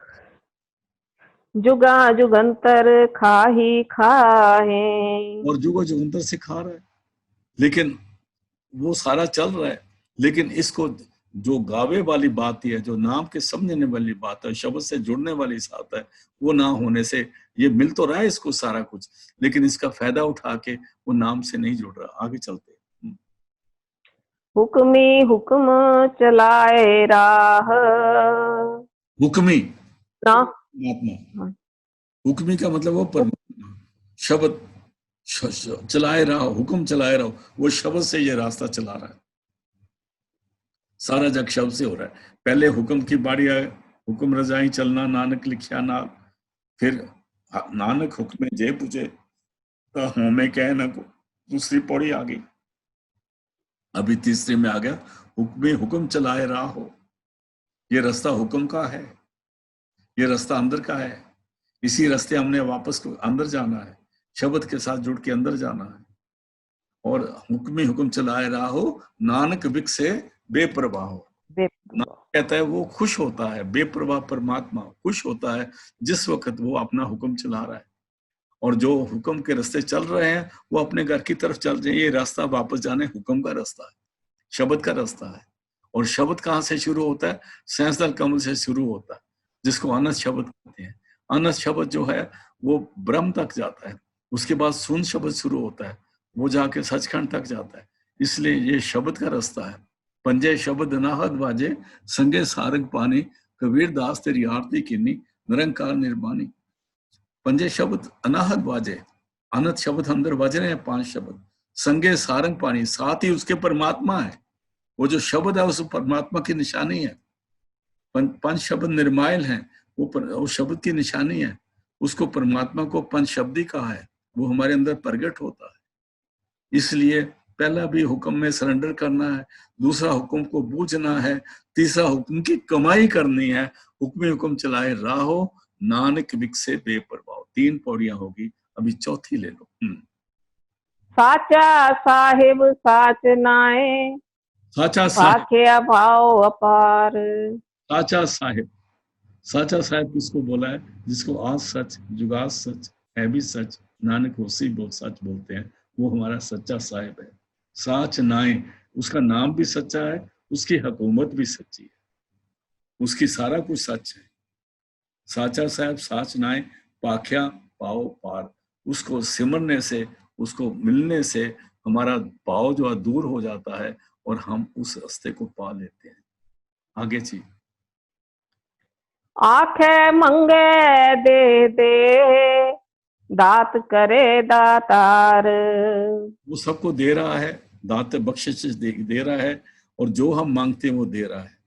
जुगा जुगंतर खाही खाहे। और जुगो जुगंतर से खा रहा है, लेकिन वो सारा चल रहा है, लेकिन इसको जो गावे वाली बात ही है, जो नाम के समझने वाली बात है, शब्द से जुड़ने वाली बात है, वो ना होने से ये मिल तो रहा है इसको सारा कुछ, लेकिन इसका फायदा उठा के वो नाम से नहीं जुड़ रहा। आगे चलते हैं। हुक्मी हुक्म चलाए राह, हुक्मी ना परमात्मा, हुक्मी का मतलब वो परमात्मा, शब्द चलाए रहो, हुक्म चलाए रहो, वो शब्द से ये रास्ता चला रहा है। सारा जग शब्द से हो रहा है। पहले हुक्म की बारी आए, हुक्म रजाई चलना नानक लिखिया नाल, फिर नानक हुक्म जे पूछे तो हमें कह ना को, दूसरी पौड़ी आ गई। अभी तीसरी में आ गया, हुक्म हुक्म चलाए रहा हो। ये रास्ता हुक्म का है, ये रास्ता अंदर का है। इसी रास्ते हमने वापस को अंदर जाना है, शब्द के साथ जुड़ के अंदर जाना है। और हुक्म चलाए रहा हो, नानक बिक से बेपरवाह हो। कहता है वो खुश होता है, बेपरवाह परमात्मा खुश होता है जिस वक्त वो अपना हुक्म चला रहा है। और जो हुक्म के रास्ते चल रहे हैं वो अपने घर की तरफ चल रहे हैं। ये रास्ता वापस जाने हुक्म का रास्ता है, शब्द का रास्ता है। और शब्द कहाँ से शुरू होता है? सहस्त्र कमल से शुरू होता है, जिसको अनस शब्द कहते हैं। अनस शब्द जो है वो ब्रह्म तक जाता है, उसके बाद शून्य शब्द शुरू होता है, वो जाके सचखंड तक जाता है। इसलिए ये शब्द का रास्ता है। पंजे शब्द नाहद बाजे, संगे सारंग पानी, कबीर दास तेरी आरती कीनी, निरंकार निर्मानी। पंजे शब्द अनाहत बाजे, अनंत शब्द अंदर बज रहे हैं, 5 शब्द। संगे सारंग पानी, साथ ही उसके परमात्मा है। वो जो शब्द है उस परमात्मा की निशानी है। 5 शब्द निर्मायल हैं, वो शब्द की निशानी है। उसको परमात्मा को 5 शब्दी कहा है, वो हमारे अंदर प्रगट होता है। इसलिए पहला भी हुक्म में सरेंडर करना है, दूसरा हुक्म को बूझना है, तीसरा हुक्म की कमाई करनी है। हुक्म चलाए राहो, नानक बिकसे बेपरवाह। 3 पौड़ियां होगी, अभी चौथी ले लो। साचा साहिब साच नाए, साचा साहिब, भाख्या भाव अपार। साचा साहिब, साचा साहिब किसको बोला है? जिसको आज सच, जुगाज सच, है भी सच, नानक होसी बोल सच बोलते हैं, वो हमारा सच्चा साहिब है। साच नाए, उसका नाम भी सच्चा है, उसकी हुकूमत भी सच्ची है, उसकी सारा कुछ सच है। साचा साहब साच नाए, पाख्या पाओ पार। उसको सिमरने से, उसको मिलने से हमारा पाव जो है दूर हो जाता है और हम उस रास्ते को पा लेते हैं। आगे जी। आखे मंगे दे दे, दात करे दातार। वो सबको दे रहा है, दाते बख्शिश दे रहा है, और जो हम मांगते हैं वो दे रहा है।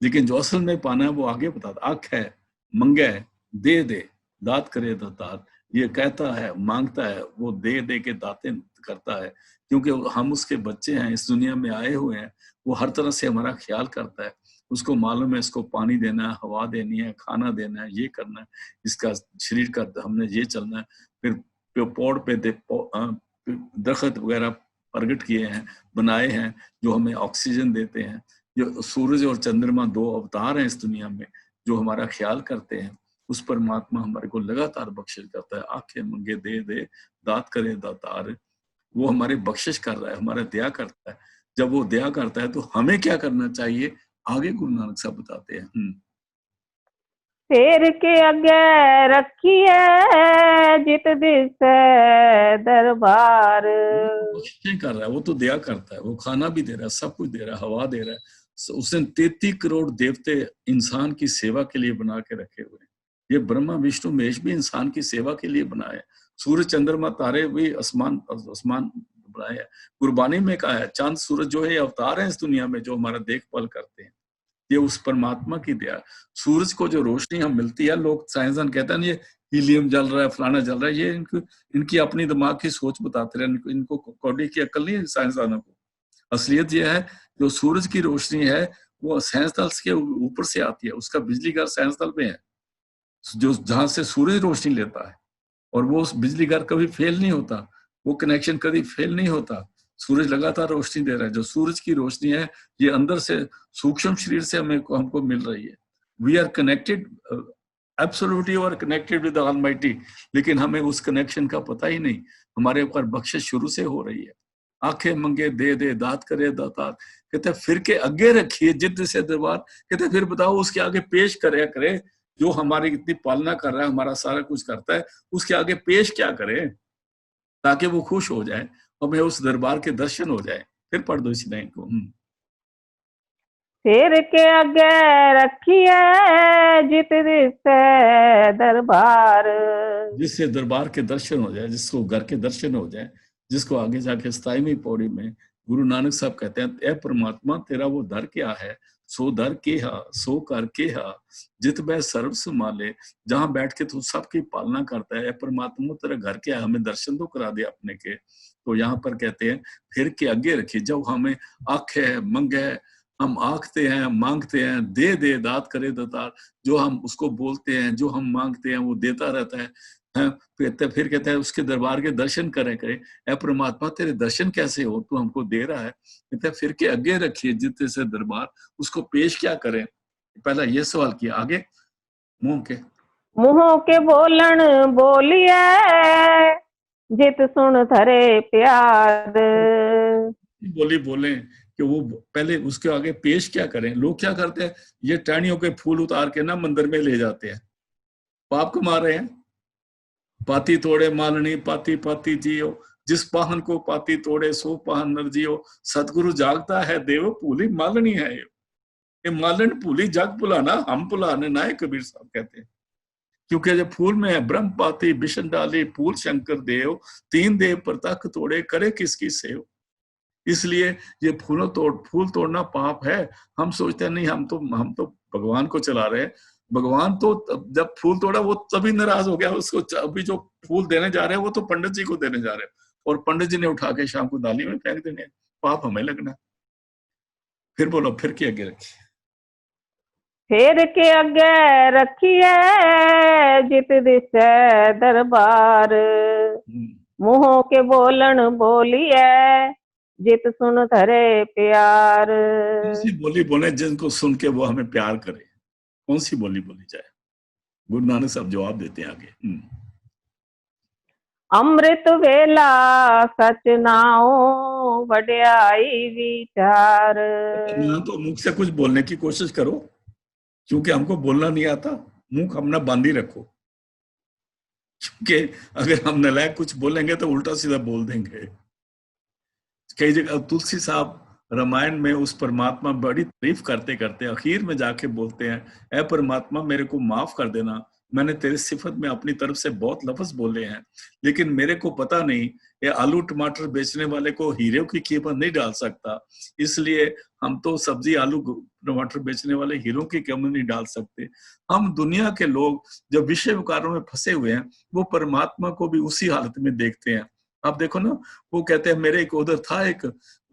लेकिन जो असल में पाना है वो आगे बताता। आँख है, मंगे दे दे, दात करे दातार। ये कहता है, मांगता है, वो दे दे के दाते करता है, क्योंकि हम उसके बच्चे हैं, इस दुनिया में आए हुए हैं। वो हर तरह से हमारा ख्याल करता है, उसको मालूम है इसको पानी देना है, हवा देनी है, खाना देना है, ये करना है, इसका शरीर का हमने ये चलना है। फिर पौड़ पे दरख्त वगैरह प्रकट किए हैं, बनाए हैं, जो हमें ऑक्सीजन देते हैं। जो सूरज और चंद्रमा 2 अवतार हैं इस दुनिया में, जो हमारा ख्याल करते हैं। उस परमात्मा हमारे को लगातार बख्शिश करता है। आंखें मंगे दे दे, दात करे दातार। वो हमारे बख्शिश कर रहा है, हमारा दया करता है। जब वो दया करता है तो हमें क्या करना चाहिए, आगे गुरु नानक साहब बताते हैं। फेर के अगे रखिए जित दिस दरबार। बख्शिश कर रहा है, वो तो दया करता है। वो खाना भी दे रहा है, सब कुछ दे रहा है, हवा दे रहा है। उसने 33 करोड़ देवते इंसान की सेवा के लिए बना के रखे हुए हैं। ये ब्रह्मा विष्णु महेश भी इंसान की सेवा के लिए बनाए। सूर्य चंद्रमा तारे भी आसमान बनाए हैं। गुरबानी में कहा है, चांद सूरज जो है अवतार है इस दुनिया में, जो हमारा देखभाल करते हैं। ये उस परमात्मा की दया। सूरज को जो रोशनी हम मिलती है, लोग साइंसदान कहते हैं ये हीलियम जल रहा है, फलाना जल रहा है, ये इनकी अपनी दिमाग की सोच बताते रहे। इनको कौड़ी की अक्ल नहीं है साइंसदानों को। असलियत ये है, जो सूरज की रोशनी है वो साइंस दल के ऊपर से आती है। उसका बिजली घर साइंस दल में है, जो जहां से सूरज रोशनी लेता है, और वो उस बिजली घर कभी फेल नहीं होता। वो कनेक्शन कभी फेल नहीं होता। सूरज लगातार रोशनी दे रहा है। जो सूरज की रोशनी है, ये अंदर से सूक्ष्म शरीर से हमको मिल रही है। We are connected, absolutely are connected with the almighty, लेकिन हमें उस कनेक्शन का पता ही नहीं। हमारे ऊपर बख्शिश शुरू से हो रही है। आंखें मंगे दे दे, दात करे दातार। कहते फिर के आगे रखिए जिद से दरबार। कहते फिर बताओ उसके आगे पेश करे जो हमारी इतनी पालना कर रहा है, हमारा सारा कुछ करता है, उसके आगे पेश क्या करें ताकि वो खुश हो जाए, हमें उस दरबार के दर्शन हो जाए। फिर पढ़ दो इसी लाइन को। फेर के अगे रखिए जित दिस दरबार। जिससे दरबार के दर्शन हो जाए, जिसको घर के दर्शन हो जाए, जिसको आगे जाके 27वीं पौड़ी में गुरु नानक साहब कहते हैं, ए परमात्मा तेरा वो दर क्या है, सो दर के हा सो कर के हा जित बै सर्व संभाले। जहां बैठ के तू सबकी पालना करता है, ए परमात्मा तेरा घर क्या है, हमें दर्शन तो करा दे अपने के। तो यहाँ पर कहते हैं फिर के आगे रखिए। जब हमें आंखे मंगे, हम आंखते हैं, मांगते हैं, दे दे दात करे दातार। जो हम उसको बोलते हैं, जो हम मांगते हैं, वो देता रहता है। फिर कहता है उसके दरबार के दर्शन करें। ए परमात्मा तेरे दर्शन कैसे हो, तू हमको दे रहा है। कहता है फिर के आगे रखिए जितने से दरबार, उसको पेश क्या करें। पहला ये सवाल किया। आगे मुंह के बोलन बोलिए जित सुन धरे प्यार। बोली बोले कि वो पहले उसके आगे पेश क्या करें। लोग क्या करते हैं, ये टहनियों के फूल उतार के ना मंदिर में ले जाते हैं, पाप कमा रहे हैं। पाती तोड़े मालनी पाती पाती जियो, जिस पाहन को पाती तोड़े सो पाहन नर जियो। सतगुरु जागता है देव भूली मालनी है ये मालन भूली जग भुलाना हम भुलाने ना है, कबीर साहब कहते हैं। क्योंकि जब फूल में है ब्रह्म पाती बिशन डाली फूल शंकर देव, 3 देव प्रतख तोड़े करे किसकी सेव। इसलिए ये फूल तोड़ना पाप है। हम सोचते हैं नहीं, हम तो भगवान को चला रहे हैं। भगवान तो जब फूल तोड़ा वो तभी नाराज हो गया। उसको अभी जो फूल देने जा रहे हैं वो तो पंडित जी को देने जा रहे हैं, और पंडित जी ने उठा के शाम को डाली में फेंक देने। पाप हमें लगना। फिर बोलो, फिर के आगे रखिए। फेर के अगे रखिए जित दिस दरबार। मुंह के बोलन बोलिए जित सुन धरे प्यार। ऐसी बोली बोले जिनको सुन के वो हमें प्यार करे। कौन सी बोली बोली जाए, गुरु नानक साहब जवाब देते हैं आगे। अमृत वेला सच नाओ वड्याई विचार। ना तो मुख से कुछ बोलने की कोशिश करो, क्योंकि हमको बोलना नहीं आता। मुंह अपना बांधी रखो, क्योंकि अगर हम नलायक कुछ बोलेंगे तो उल्टा सीधा बोल देंगे। कई जगह तुलसी साहब रामायण में उस परमात्मा बड़ी तारीफ करते करते आखिर में जाके बोलते हैं, ऐ परमात्मा मेरे को माफ कर देना, मैंने तेरी सिफत में अपनी तरफ से बहुत लफ्ज बोले हैं, लेकिन मेरे को पता नहीं ये आलू टमाटर बेचने वाले को हीरे की कीमत नहीं डाल सकता, इसलिए हम तो सब्जी आलू टमाटर बेचने वाले हीरो की कीमत नहीं डाल सकते। हम दुनिया के लोग जो विषय विकारों में फंसे हुए हैं, वो परमात्मा को भी उसी हालत में देखते हैं। आप देखो ना, वो कहते हैं मेरे एक उधर था, एक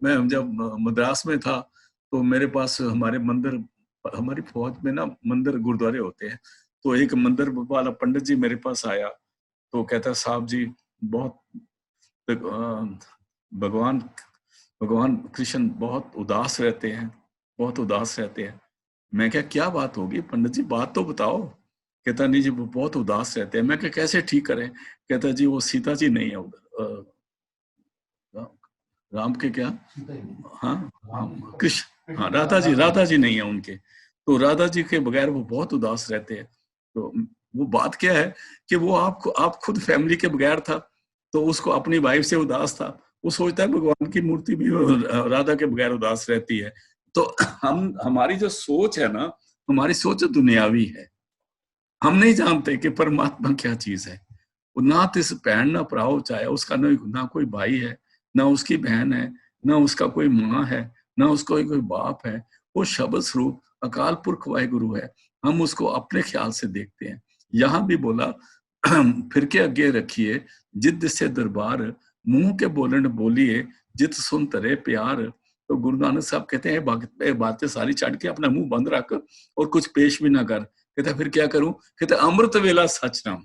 मैं जब मद्रास में था तो मेरे पास हमारे मंदिर हमारी फौज में ना मंदिर गुरुद्वारे होते हैं, तो एक मंदिर वाला पंडित जी मेरे पास आया, तो कहता साहब जी बहुत भगवान भगवान कृष्ण बहुत उदास रहते हैं, बहुत उदास रहते हैं। मैं क्या बात होगी पंडित जी, बात तो बताओ। कहता नहीं जी वो बहुत उदास रहते हैं। मैं क्या कैसे ठीक करें? कहता जी वो सीता जी नहीं है उधर, राम के क्या, हाँ हाँ कृष्ण, हाँ राधा जी नहीं है उनके, तो राधा जी के बगैर वो बहुत उदास रहते हैं। तो वो बात क्या है कि वो आप खुद फैमिली के बगैर था, तो उसको अपनी वाइफ से उदास था, वो सोचता है भगवान की मूर्ति भी राधा के बगैर उदास रहती है। तो हमारी जो सोच है ना, हमारी सोच दुनियावी है। हम नहीं जानते कि परमात्मा क्या चीज है। ना तिस भैन ना भराओ चाहे, उसका ना कोई भाई है, ना उसकी बहन है, ना उसका कोई माँ है, ना उसका कोई बाप है। वो शब्द स्वरूप अकाल पुरख वाहिगुरु है। हम उसको अपने ख्याल से देखते हैं। यहाँ भी बोला फिर के आगे रखिए जिद से दरबार, मुंह के बोलन बोलिए जित सुन तरे प्यार। तो गुरु नानक साहब कहते हैं बातें सारी छड़ के अपना मुंह बंद रख और कुछ पेश भी ना कर। कहते फिर क्या करूं? कहते अमृत वेला सच नाम,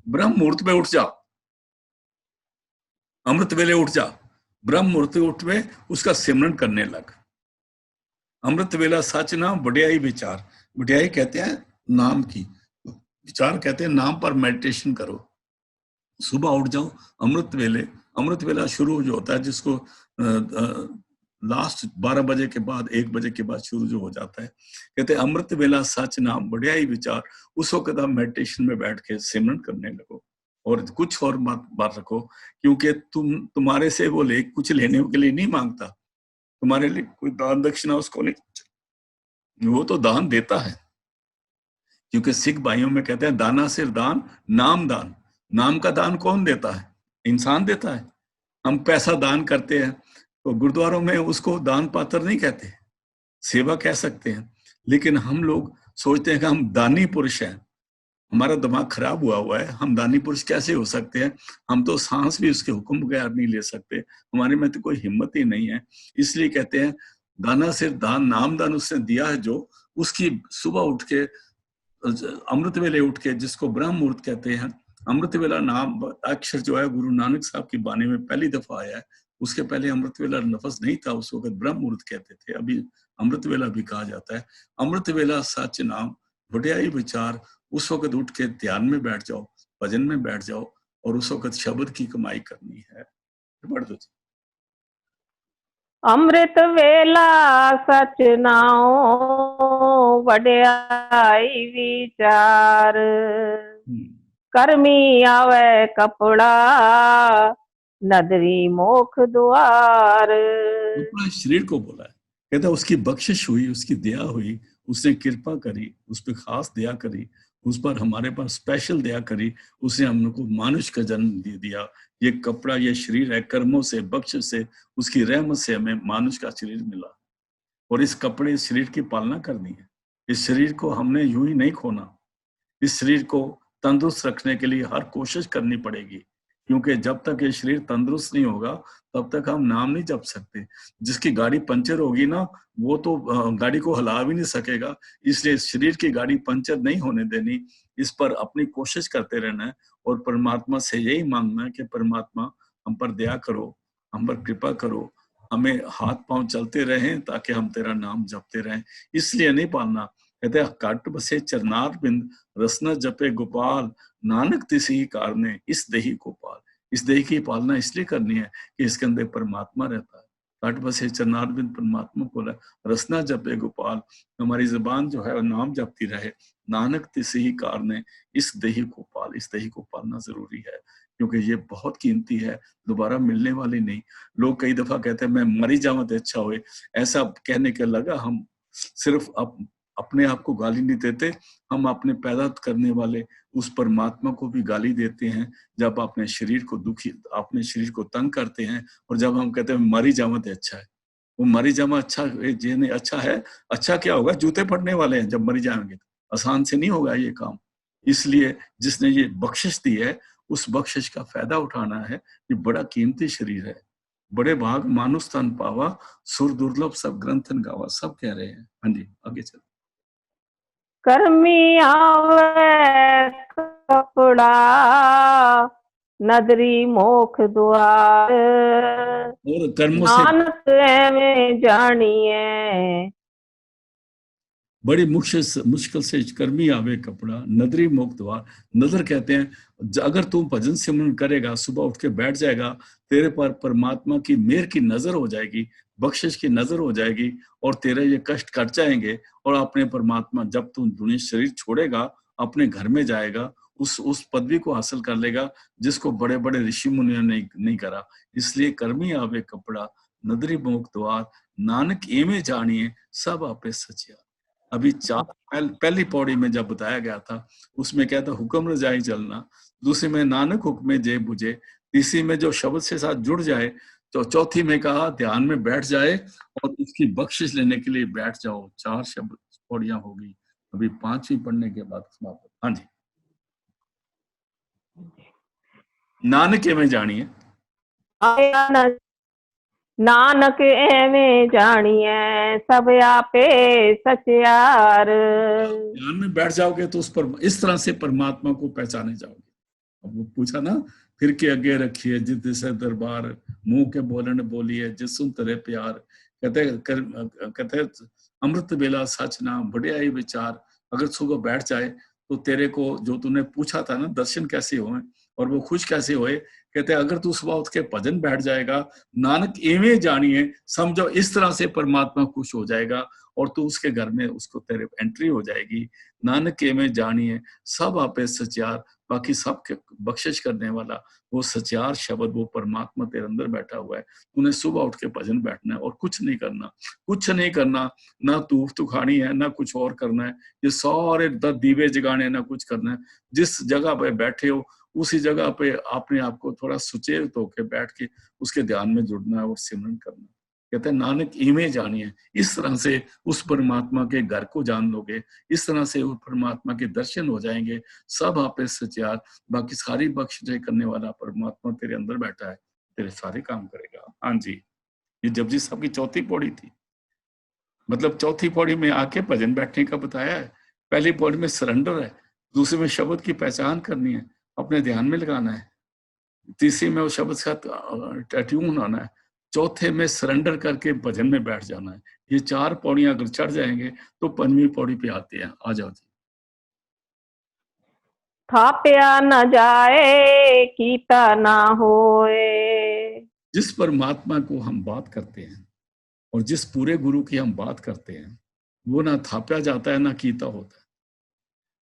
ब्रह्म मुहूर्त में उठ जा, अमृत वेले उठ जा, ब्रह्म मुहूर्त उठ में उसका सिमरन करने लग। अमृत वेला सच नाम बढ़ियाई विचार, बढ़ियाई कहते हैं नाम की, विचार कहते हैं नाम पर मेडिटेशन करो। सुबह उठ जाओ, अमृत वेला शुरू जो होता है जिसको लास्ट 12 बजे के बाद 1 बजे के बाद शुरू जो हो जाता है, कहते हैं अमृत वेला सच नाम बढ़ियाई विचार। उस वक्त आप मेडिटेशन में बैठ के सिमरन करने लगो और कुछ और बात रखो, क्योंकि तुम्हारे से वो कुछ लेने के लिए नहीं मांगता, तुम्हारे लिए कोई दान दक्षिणा उसको नहीं, वो तो दान देता है। क्योंकि सिख भाइयों में कहते हैं दाना सिर दान, नाम दान। नाम का दान कौन देता है? इंसान देता है। हम पैसा दान करते हैं, तो गुरुद्वारों में उसको दान पात्र नहीं कहते, सेवा कह सकते हैं। लेकिन हम लोग सोचते हैं कि हम दानी पुरुष हैं। हमारा दिमाग खराब हुआ है। हम दानी पुरुष कैसे हो सकते हैं? हम तो सांस भी उसके हुक्म बगैर नहीं ले सकते, हमारे में तो कोई हिम्मत ही नहीं है। इसलिए कहते हैं दाना सिर दान, नाम दान उसने दिया है जो, उसकी सुबह उठ के अमृत वेले उठ के, जिसको ब्रह्म मुहूर्त कहते हैं, अमृत वेला नाम अक्षर जो है गुरु नानक साहब की बानी में पहली दफा आया है। उसके पहले अमृत वेला लफ्ज नहीं था, उस वक्त ब्रह्म मुहूर्त कहते थे, अभी अमृत वेला भी कहा जाता है। अमृत वेला सच नाम बढ़ियाई विचार। उस वक्त उठ के ध्यान में बैठ जाओ, भजन में बैठ जाओ, और उस वक्त शब्द की कमाई करनी है। बढ़ दो। अमृत वेला सच नाओ बढ़ियाई विचार, कर्मी आवे कपड़ा नदरी मोख द्वार। अपना शरीर को बोला है, कहता उसकी बख्शिश हुई, उसकी दया हुई, उसने कृपा करी, उस पर खास दया करी, उस पर हमारे पास स्पेशल दया करी, उसने हम लोग को मानुष का जन्म दे दिया। ये कपड़ा, ये शरीर है, कर्मों से, बख्शिश से, उसकी रहमत से हमें मानुष का शरीर मिला। और इस कपड़े, इस शरीर की पालना करनी है। इस शरीर को हमने यूं ही नहीं खोना। इस शरीर को तंदुरुस्त रखने के लिए हर कोशिश करनी पड़ेगी, क्योंकि जब तक ये शरीर तंदुरुस्त नहीं होगा तब तक हम नाम नहीं जप सकते। जिसकी गाड़ी पंचर होगी ना, वो तो गाड़ी को हिला भी नहीं सकेगा। इसलिए शरीर की गाड़ी पंचर नहीं होने देनी, इस पर अपनी कोशिश करते रहना है और परमात्मा से यही मांगना है कि परमात्मा हम पर दया करो, हम पर कृपा करो, हमें हाथ पांव चलते रहें ताकि हम तेरा नाम जपते रहें। इसलिए नहीं पालना। कहते हैं कट बसे चरनार बिंद रसना जपे गोपाल, नानक तिसी कारने इस देही को पाल। इस देही की पालना इसलिए करनी है कि इसके अंदर परमात्मा रहता है। कट बसे चरनार बिंद परमात्मा बोला, रसना जपे गोपाल, हमारी जुबान जो है नाम जपती रहे। नानक तिसी कारने इस देही को पाल। इस देही को पालना जरूरी है, क्योंकि ये बहुत कीमती है, दोबारा मिलने वाली नहीं। लोग कई दफा कहते हैं मैं मरी जाऊं तो अच्छा होए। ऐसा कहने के लगा हम सिर्फ अपने आप को गाली नहीं देते, हम अपने पैदा करने वाले उस परमात्मा को भी गाली देते हैं जब अपने शरीर को दुखी, अपने शरीर को तंग करते हैं। और जब हम कहते हैं मरी जावा तो अच्छा है, वो मरी जावा अच्छा जीने अच्छा है। अच्छा क्या होगा? जूते पड़ने वाले हैं जब मरी जाएंगे, आसान से नहीं होगा ये काम। इसलिए जिसने ये बख्शिश दी है, उस बख्शिश का फायदा उठाना है। ये बड़ा कीमती शरीर है। बड़े भाग मानुष तन पावा, सुर दुर्लभ सब ग्रंथन गावा, सब कह रहे हैं। हाँ जी, आगे चल। कर्मी आवे कपड़ा नदरी मोख द्वार, और कर्मों से नानक एवें जानिए। बड़ी मुश्किल से कर्मी आवे कपड़ा नदरी मोख द्वार। नदर कहते हैं अगर तू भजन सिमरन करेगा, सुबह उठ के बैठ जाएगा, तेरे पर परमात्मा की मेहर की नजर हो जाएगी, बख्शिश की नजर हो जाएगी, और तेरे ये कष्ट कट जाएंगे। और अपने परमात्मा, जब तू दुनिया शरीर छोड़ेगा, अपने घर में जाएगा, उस पदवी को हासिल कर लेगा जिसको बड़े बड़े ऋषि मुनियों ने नहीं करा। इसलिए कर्मी आवे कपड़ा नदरी मोख द्वार, नानक एमे जानिए सब आपे सचिया। अभी पहली पौड़ी में जब बताया गया था, उसमें क्या था, हुक्म रजाई चलना, दूसरी में नानक हुक्मे जे बुझे, तीसरी में जो शब्द से साथ जुड़ जाए, तो चौथी में कहा ध्यान में बैठ जाए और उसकी बख्शिश लेने के लिए बैठ जाओ। 4 शब्द पौड़ियां होगी। अभी 5वीं पढ़ने के बाद समाप्त। हाँ जी, नानक में जानिए। नानक एवें जानिए सब आपे सचियार। ध्यान में बैठ जाओगे तो उस पर इस तरह से परमात्मा को पहचाने जाओगे। अब वो पूछा ना, फिर के आगे रखिए जित से दरबार, मुंह के बोलन बोलिए जिस सुन तेरे प्यार। कहते अमृत बेला सच ना बढ़िया ही विचार। अगर सुबह बैठ जाए तो तेरे को जो तूने पूछा था ना, दर्शन कैसे होए और वो खुश कैसे होए, कहते अगर तू सुबह उठ के भजन बैठ जाएगा, नानक एवें जानिए, समझो इस तरह से परमात्मा खुश हो जाएगा और तू उसके घर में, उसको तेरे एंट्री हो जाएगी। नानक एवें जानिए सब आपे सचियार, बाकी सबके बख्शिश करने वाला वो सचियार शब्द, वो परमात्मा तेरे अंदर बैठा हुआ है। तूने सुबह उठ के भजन बैठना है और कुछ नहीं करना, कुछ नहीं करना, ना धूप तुखानी है ना कुछ और करना है। ये सारे दीवे जगाने, ना कुछ करना है। जिस जगह पे बैठे हो उसी जगह पे अपने आप को थोड़ा सुचेत होके बैठ के उसके ध्यान में जुड़ना है और सिमरन करना है। कहते हैं नानक इवें जानिए, इस तरह से उस परमात्मा के घर को जान लोगे, इस तरह से उस परमात्मा के दर्शन हो जाएंगे। सब आपे सचियार, बाकी सारी बख्श करने वाला परमात्मा तेरे अंदर बैठा है, तेरे सारे काम करेगा। हाँ जी, ये जपजी साहब की 4थी पौड़ी थी। मतलब 4थी पौड़ी में आके भजन बैठने का बताया है। पहली पौड़ी में सरेंडर है, दूसरी में शब्द की पहचान करनी है, अपने ध्यान में लगाना है, तीसरी में वो शब्द साथ ट्यून होना है, चौथे में सरेंडर करके भजन में बैठ जाना है। ये 4 पौड़ियां अगर चढ़ जाएंगे तो 5वीं पौड़ी पे आते हैं। आ जाओ जी। थाप्या न जाए कीता ना होए। जिस परमात्मा को हम बात करते हैं और जिस पूरे गुरु की हम बात करते हैं, वो ना थापया जाता है ना कीता होता है।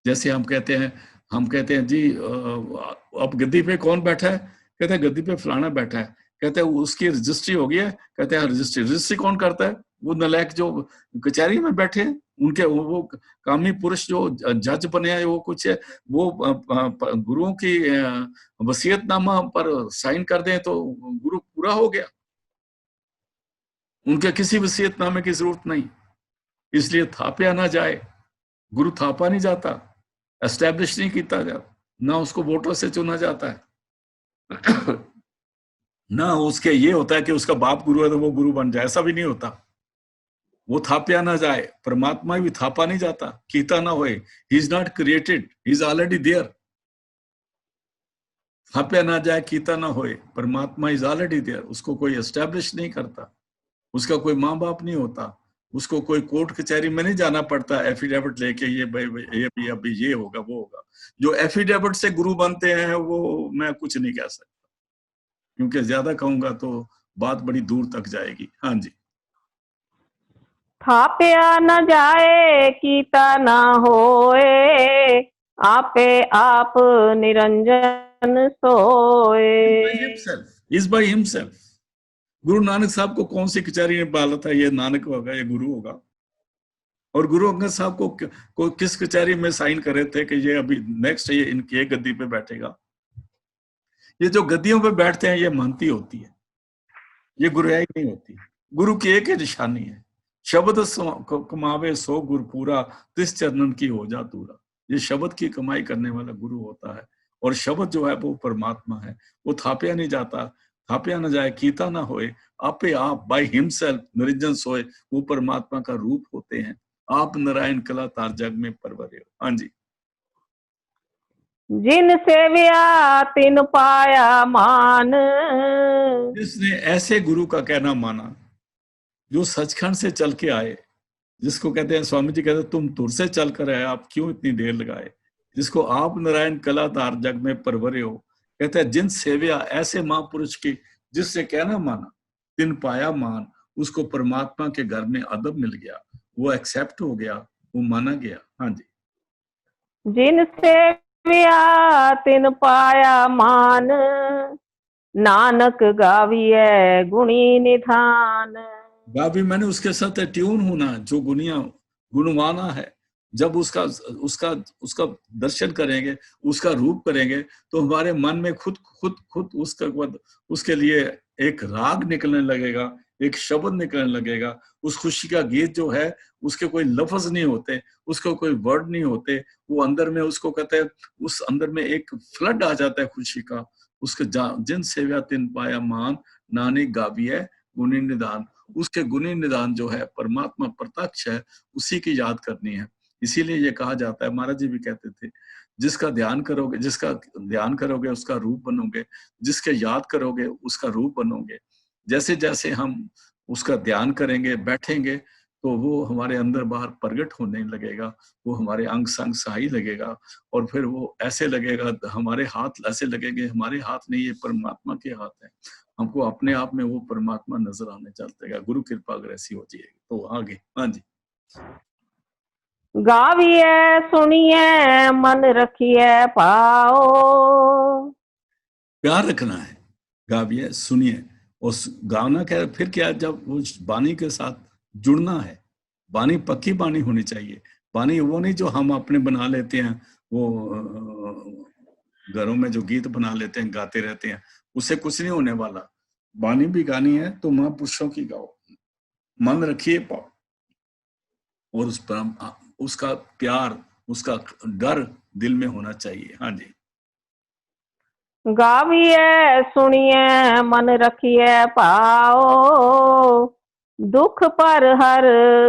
जैसे हम कहते हैं जी अब गद्दी पे कौन बैठा है, कहते हैं गद्दी पे फलाना बैठा है, कहते हैं उसकी रजिस्ट्री हो गई है, कहते हैं रजिस्ट्री कौन करता है, वो नलायक जो कचहरी में बैठे हैं, उनके वो कामी पुरुष जो जज बने हैं, वो कुछ है, वो गुरुओं की वसीयतनामा पर साइन कर दें तो गुरु पूरा हो गया। उनके किसी वसीयतनामे की जरूरत नहीं, इसलिए थापया ना जाए। गुरु थापा नहीं जाता, एस्टैब्लिश नहीं किया जाता, ना उसको वोटर से चुना जाता है ना उसके ये होता है कि उसका बाप गुरु है तो वो गुरु बन जाए, ऐसा भी नहीं होता। वो थापया ना जाए, परमात्मा भी थापा नहीं जाता, कीता ना होए। He is not created, he is already there. थापया ना जाए कीता ना होए, परमात्मा इज ऑलरेडी देयर। उसको कोई एस्टैब्लिश नहीं करता, उसका कोई माँ बाप नहीं होता, उसको कोई कोर्ट कचहरी में नहीं जाना पड़ता एफिडेविट लेके ये भाई ये अभी ये होगा वो होगा। जो एफिडेविट से गुरु बनते हैं वो मैं कुछ नहीं कह सकता, क्योंकि ज्यादा कहूंगा तो बात बड़ी दूर तक जाएगी। हाँ जी, थाप्या न जाए कीता ना होए, आपे आप निरंजन सोए। Is by himself. Guru Nanak साहब को कौन सी कचहरी में पाला था, ये नानक होगा, ये गुरु होगा। और गुरु अंगद साहब को किस कचहरी में साइन करे थे कि ये अभी नेक्स्ट ये इनकी एक गद्दी पे बैठेगा। ये जो गद्दियों पे बैठते हैं ये महंती होती है, ये गुरुआई नहीं होती। गुरु की एक ही निशानी है, शब्द कमावे सो गुरु पूरा, तिस चरणन की हो जा दूरा। ये शब्द की कमाई करने वाला गुरु होता है, और शब्द जो है वो परमात्मा है। वो थापया नहीं जाता, थापया न जाए कीता ना होए, आपे आप बाय हिमसेल्फ निरंजन सोए। वो परमात्मा का रूप होते हैं, आप नारायण कला तार जग में परवरे हो। हाँ जी। जिन सेव्या तिन पाया मान, जिसने ऐसे गुरु का कहना माना जो सचखंड से चल के आए, जिसको कहते हैं, स्वामी जी कहते हैं तुम तुर से चल कर आए, आप क्यों इतनी देर लगाए, जिसको आप नारायण कला तार जग में परवरे हो। कहते हैं जिन सेव्या, ऐसे महापुरुष की जिससे कहना माना, तिन पाया मान, उसको परमात्मा के घर में अदब मिल गया, वो एक्सेप्ट हो गया, वो माना गया। हाँ जी। जिन सेव्या तिन पाया मान, नानक गाविए गुणी निधान। भी मैंने उसके साथ ट्यून होना, जो गुनिया गुणवाना है, जब उसका उसका उसका दर्शन करेंगे, उसका रूप करेंगे, तो हमारे मन में खुद खुद खुद उसके लिए एक राग निकलने लगेगा, एक शब्द निकलने लगेगा। उस खुशी का गीत जो है, उसके कोई लफ्ज नहीं होते, उसको कोई वर्ड नहीं होते, वो अंदर में, उसको कहते हैं, उस अंदर में एक फ्लड आ जाता है खुशी का। उसके जिन सेव्या तिन पाया मान, नानी गावी है गुणी निदान। उसके गुणी निदान जो है, परमात्मा प्रत्यक्ष है, उसी की याद करनी है। इसीलिए ये कहा जाता है, महाराज जी भी कहते थे, जिसका ध्यान करोगे उसका रूप बनोगे, जिसके याद करोगे उसका रूप बनोगे। जैसे जैसे हम उसका ध्यान करेंगे, बैठेंगे, तो वो हमारे अंदर बाहर प्रगट होने लगेगा, वो हमारे अंग संग सहाई लगेगा, और फिर वो ऐसे लगेगा, हमारे हाथ ऐसे लगेंगे, हमारे हाथ नहीं, ये परमात्मा के हाथ है। हमको अपने आप में वो परमात्मा नजर आने चलतेगा, गुरु कृपा अगर ऐसी हो जाएगी तो। आगे। हाँ जी। गाविए सुनिए मन रखिए पाओ। प्यार रखना है, गाविए सुनिए, और गाना क्या, फिर क्या, जब वो बानी के साथ जुड़ना है। बानी पक्की बानी होनी चाहिए। बानी वो नहीं जो हम अपने बना लेते हैं, वो घरों में जो गीत बना लेते हैं, गाते रहते हैं, उससे कुछ नहीं होने वाला। बानी भी गानी है तो महापुरुषों की गाओ, मन रखिए पाओ, और उसका प्यार, उसका डर दिल में होना चाहिए। हाँ जी। गाविए सुनिए मन रखिए पाओ, दुख पर हर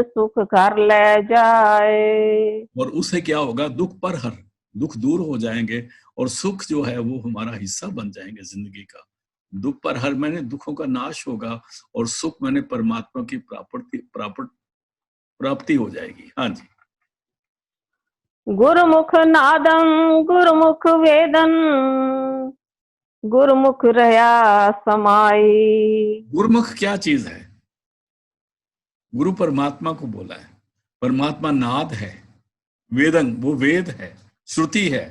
सुख कर ले जाए। और उससे क्या होगा, दुख पर हर, दुख दूर हो जाएंगे, और सुख जो है वो हमारा हिस्सा बन जाएंगे जिंदगी का। दुख पर हर मैंने दुखों का नाश होगा, और सुख मैंने परमात्मा की प्राप्ति हो जाएगी। हाँ जी। गुरुमुख नादम गुरुमुख वेदन, गुरुमुख रया समाई। गुरुमुख क्या चीज है? गुरु परमात्मा को बोला है, परमात्मा नाद है, वेदन वो वेद है, श्रुति है।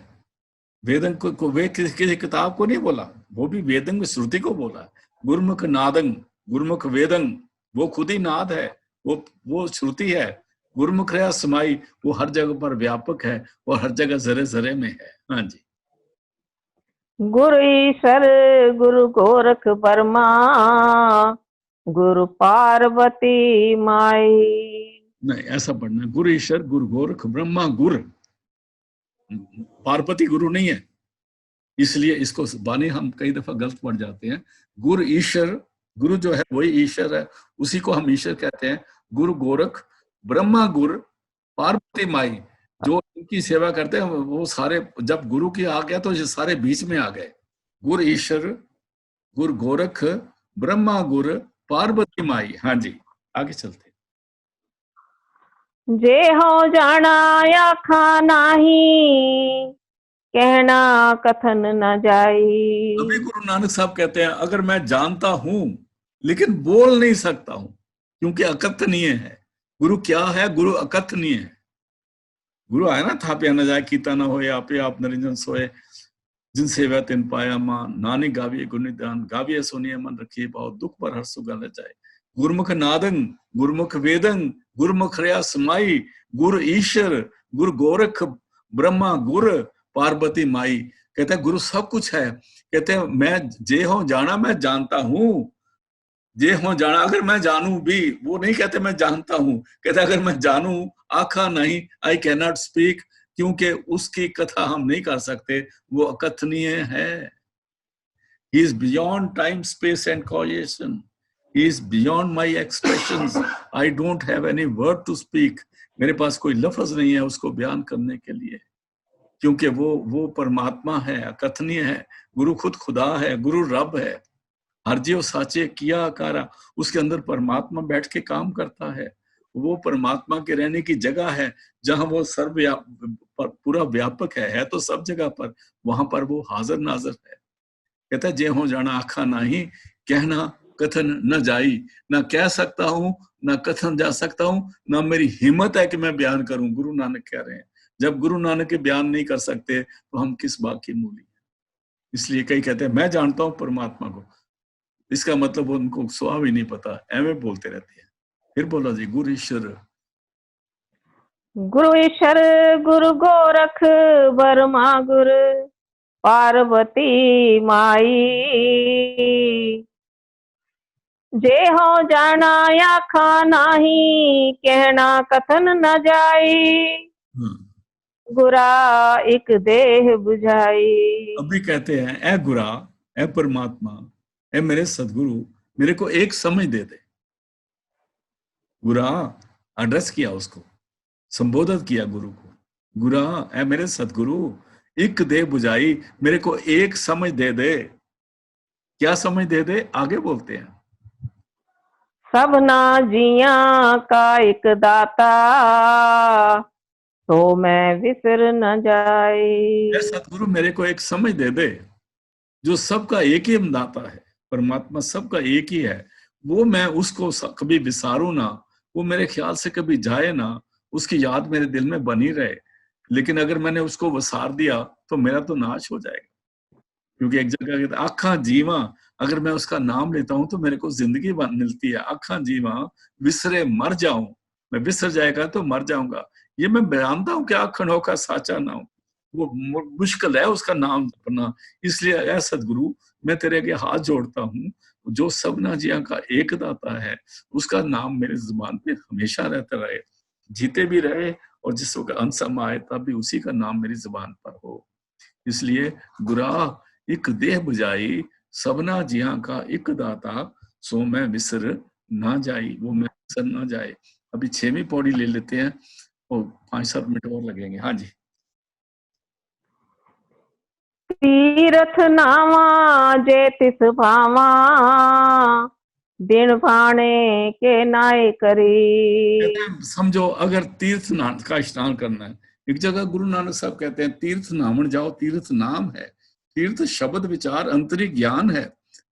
वेदन को वे किसी किताब को नहीं बोला, वो भी वेदन में श्रुति को बोला। गुरुमुख नादं, गुरुमुख वेदन, वो खुद ही नाद है, वो श्रुति है। गुरुमुख रहा समाई, वो हर जगह पर व्यापक है, और हर जगह जरे जरे में है। हाँ जी। गुरु ईश्वर गुरु गोरख बर्मा, गुरु पार्वती माई। नहीं, ऐसा पढ़ना, गुरु ईश्वर गुरु गोरख ब्रह्मा गुरु, पार्वती गुरु नहीं है। इसलिए इसको बानी हम कई दफा गलत पढ़ जाते हैं। गुरु ईश्वर, गुरु जो है वही ईश्वर है, उसी को हम ईश्वर कहते हैं। गुरु गोरख ब्रह्मा गुरु पार्वती माई, जो इनकी सेवा करते हैं वो सारे, जब गुरु की आ गया तो ये सारे बीच में आ गए। गुरु ईश्वर गुरु गोरख ब्रह्मा गुरु पार्वती माई। हाँ जी, आगे चलते। जे हो जाना आखा नाही, कहना कथन न जाई। अभी गुरु नानक साहब कहते हैं, अगर मैं जानता हूं लेकिन बोल नहीं सकता हूं, क्योंकि अकथनीय है। गुरु क्या है? गुरु अकथनीय है। गुरु आया ना, था पे न जाए कीता ना होए, आपे आप निरंजन सोए, जिन सेवा तिन पाया मां, नानी गाविए गुण निदान, गाविए सुनिए मन रखिए पाओ, दुख पर हर सुख गल जाए। गुरुमुख नादं गुरुमुख वेदं, गुरुमुख रया समाई, गुरु ईश्वर गुरु गोरख ब्रह्मा गुरु पार्वती माई। कहते हैं गुरु सब कुछ है। कहते हैं मैं जे हूं जाना, मैं जानता हूं, जे हूं जाना, अगर मैं जानू भी, वो नहीं कहते मैं जानता हूं, कहते अगर मैं जानू आखा नहीं, आई कैन नॉट स्पीक, क्योंकि उसकी कथा हम नहीं कर सकते, वो अकथनीय है। He is beyond time, space and causation. He is beyond my expressions. I don't have any word to speak. मेरे पास कोई लफ्ज नहीं है उसको बयान करने के लिए, क्योंकि वो परमात्मा है, अकथनीय है। गुरु खुद खुदा है, गुरु रब है, हर जीव साचे किया कारा, उसके अंदर परमात्मा बैठ के काम करता है। वो परमात्मा के रहने की जगह है, जहां वो पूरा व्यापक है तो सब जगह पर, वहां पर वो हाजिर नाजर है। कहता है जे हो जाना आखा नाही, कहना कथन न जाई, ना कह सकता हूं ना कथन जा सकता हूं, ना मेरी हिम्मत है कि मैं बयान करूं। गुरु नानक कह रहे हैं, जब गुरु नानक के बयान नहीं कर सकते तो हम किस बात की मूली है। इसलिए कई कहते हैं मैं जानता हूं परमात्मा को, इसका मतलब उनको स्वभाव ही नहीं पता, एवं बोलते रहते हैं। फिर बोला जी गुरु ईश्वर, गुरु ईश्वर गुरु गोरख बर्मा गुरु पार्वती माई, जे हो जाना आखा नाही, कहना कथन न जाई, गुरा एक देह बुझाई। अभी कहते हैं ए गुरा, ए परमात्मा, ए मेरे सदगुरु, मेरे को एक समझ दे दे। गुरा एड्रेस किया, उसको संबोधित किया गुरु को, गुरा ए मेरे सदगुरु, एक दे बुझाई, मेरे को एक समझ दे दे। क्या समझ दे दे? आगे बोलते हैं, सबना जिया का एक दाता, तो मैं विसर न जाए। ए सदगुरु मेरे को एक समझ दे दे, जो सबका एक ही दाता है, परमात्मा सबका एक ही है, वो मैं उसको कभी विसारूं ना, वो मेरे ख्याल से कभी जाए ना, उसकी याद मेरे दिल में बनी रहे। लेकिन अगर मैंने उसको वसार दिया तो मेरा तो नाश हो जाएगा। क्योंकि एक जगह कहते आखा जीवा, अगर मैं उसका नाम लेता हूं तो मेरे को जिंदगी मिलती है। आखा जीवा विसरे मर जाऊं, मैं विसर जाएगा तो मर जाऊंगा। ये मैं जानता हूं कि आखणों का साचा नाम, वो मुश्किल है उसका नाम जपना। इसलिए ऐ सदगुरु, मैं तेरे आगे हाथ जोड़ता हूं, जो सबना जिया का एक दाता है, उसका नाम मेरे जुबान पे हमेशा रहता रहे, जीते भी रहे और जिस वक्त अंत समय आए तब भी उसी का नाम मेरी जुबान पर हो। इसलिए गुरा एक देह बुझाई, सबना जिया का एक दाता, सो मैं विसर ना जाई, वो मैं विसर ना जाए। अभी 6वीं पौड़ी ले लेते हैं और 5-7 मिनट और लगेंगे। हाँ जी। तीरथ नावा जे तिस भावा, दिन भाने के नाय करी। समझो अगर तीर्थ का स्नान करना है, एक जगह गुरु नानक साहब कहते हैं तीर्थ नामन जाओ, तीर्थ नाम है। तीर्थ शब्द विचार अंतरिक ज्ञान है,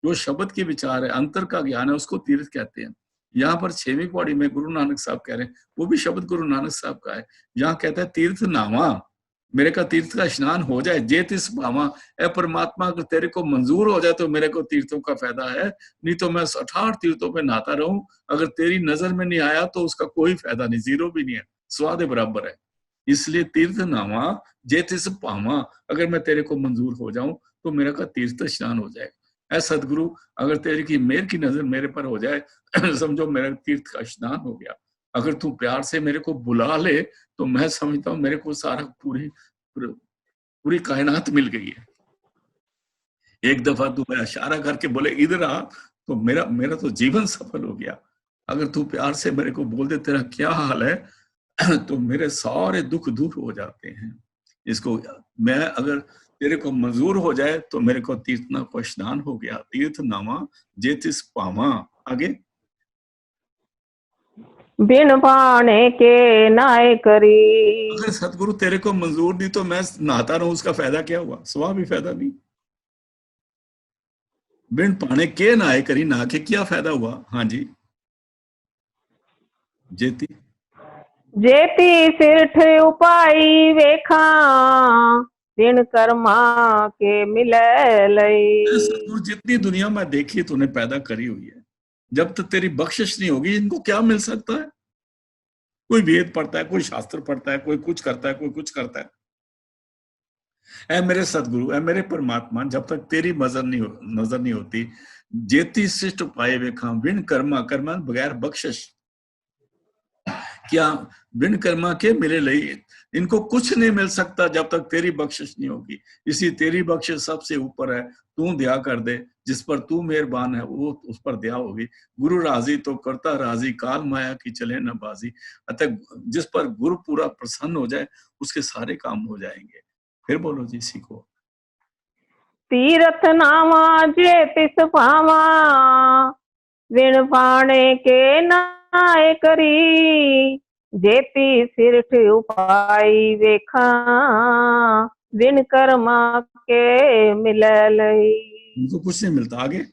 जो शब्द के विचार है, अंतर का ज्ञान है, उसको तीर्थ कहते हैं। यहाँ पर 6वीं पौड़ी में गुरु नानक साहब कह रहे हैं, वो भी शब्द गुरु नानक साहब का है। यहाँ कहता है तीर्थ नामा, मेरे का तीर्थ का स्नान हो जाए, जे तिस भावा, ए परमात्मा अगर तेरे को मंजूर हो जाए तो मेरे को तीर्थों का फायदा है, नहीं तो मैं 68 तीर्थों पे नहाता रहूं। अगर तेरी नजर में नहीं आया तो उसका कोई फायदा नहीं, जीरो भी नहीं है, स्वाद बराबर है। इसलिए तीर्थ नामा जे तिस भावा, अगर मैं तेरे को मंजूर हो जाऊं तो मेरा का तीर्थ स्नान हो जाएगा। ऐ सदगुरु, अगर तेरी की मेर की नजर मेरे पर हो जाए समझो मेरा तीर्थ का स्नान हो गया। अगर तू प्यार से मेरे को बुला ले तो मैं समझता हूँ मेरे को सारा पूरी कायनात मिल गई है। एक दफा तू मैं इशारा करके बोले इधर आ, तो मेरा तो जीवन सफल हो गया। अगर तू प्यार से मेरे को बोल दे तेरा क्या हाल है, तो मेरे सारे दुख दूर हो जाते हैं। इसको मैं अगर तेरे को मंजूर हो जाए तो मेरे को तीर्थना को स्नान हो गया। तीर्थ नामा जे तिस पावा। आगे बिन पाने के नाय करी। अगर सतगुरु तेरे को मंजूर दी तो मैं नहाता रहूं, उसका फायदा क्या हुआ? स्वभाव भी फायदा नहीं। बिन पाने के नहाए करी, नहा के क्या फायदा हुआ? हाँ जी। जेती जेती सिरठ उपाई वेखा, दिन कर्मा के मिले लई। सतगुरु जितनी दुनिया में देखी तूने पैदा करी हुई है, जब तक तेरी बख्शिश नहीं होगी इनको क्या मिल सकता है? कोई वेद पढ़ता है, कोई शास्त्र पढ़ता है, कोई कुछ करता है, कोई कुछ करता है। ऐ मेरे सतगुरु, ऐ मेरे परमात्मा, जब तक तेरी नजर नहीं होती, जेती शिष्ट पाए वेखा, बिन कर्मा, कर्मा बगैर बख्शिश, क्या बिन कर्मा के मिले लई, इनको कुछ नहीं मिल सकता जब तक तेरी बख्शिश नहीं होगी। इसी तेरी बख्शिश सबसे ऊपर है, तू दया कर दे, जिस पर तू मेहरबान है वो उस पर दया होगी। गुरु राजी तो करता राजी, काल माया की चले न बाजी। अतः जिस पर गुरु पूरा प्रसन्न हो जाए उसके सारे काम हो जाएंगे। फिर बोलो जी, सीखो। तीरथ नामा जे तिस पावा, विण पाणे के नाय करी। जेती सिरठ उपाई वेखा, विण कर्मा के मिले लई। उनको कुछ नहीं मिलता। आगे,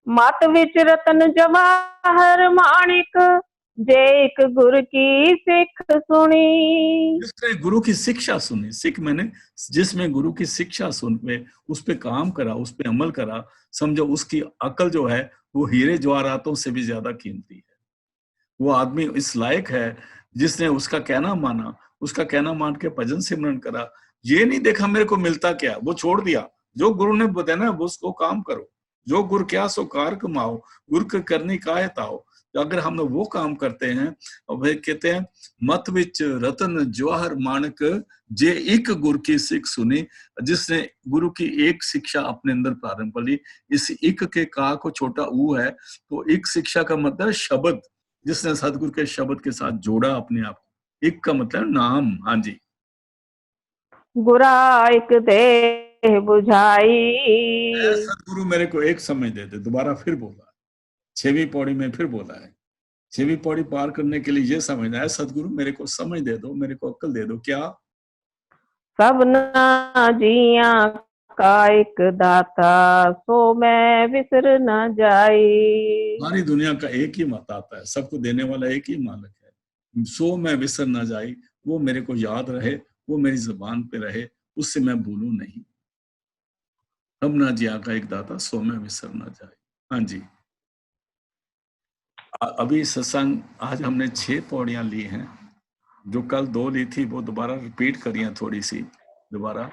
मत विच रतन जवाहर माणिक, जे एक गुर की सिख सुनी। जिसने गुरु की शिक्षा सुनी, सिख मैंने जिसमें गुरु की शिक्षा सुन पे उस पे काम करा, उस पे अमल करा, समझो उसकी अकल जो है वो हीरे जवाहरातों से भी ज्यादा कीमती है। वो आदमी इस लायक है जिसने उसका कहना माना, उसका कहना मान के भजन सिमरन करा। ये नहीं देखा मेरे को मिलता क्या, वो छोड़ दिया। जो गुरु ने बताया ना वो उसको काम करो। जो गुरु क्या सो कार कमाओ, गुरु के करनी कायत आओ। तो अगर हम वो काम करते हैं, और भाई कहते हैं मत विच रतन जवाहर माणक, जे एक गुरु की सिख सुनी। जिसने गुरु की एक शिक्षा अपने अंदर प्रारंभ कर ली। इस एक के का को छोटा ऊ है, तो एक शिक्षा का मतलब शब्द, जिसने सदगुरु के शब्द के साथ जोड़ा अपने आप को। एक का मतलब नाम। हाँ जी, गुरा एक देह बुझाई। ऐ सदगुरु मेरे को एक समझ दे दे। दोबारा फिर बोला, 6वीं पौड़ी में फिर बोला है। 6वीं पौड़ी पार करने के लिए ये समझना है, सदगुरु मेरे को समझ दे दो, मेरे को अक्ल दे दो। क्या? सबना जिया का एक दाता, सो मैं विसर न जाई। सारी दुनिया का एक ही मत आता है, सबको देने वाला एक ही मालिक है। सो मैं विसर ना जाई, वो मेरे को याद रहे, वो मेरी जुबान पे रहे, उससे मैं भूलूं नहीं। अब ना जिया का एक दाता, सो मैं विसर ना जाए। हाँ जी, अभी सत्संग आज हमने 6 पौड़ियां ली हैं। जो कल 2 ली थी वो दोबारा रिपीट करी हैं थोड़ी सी दोबारा,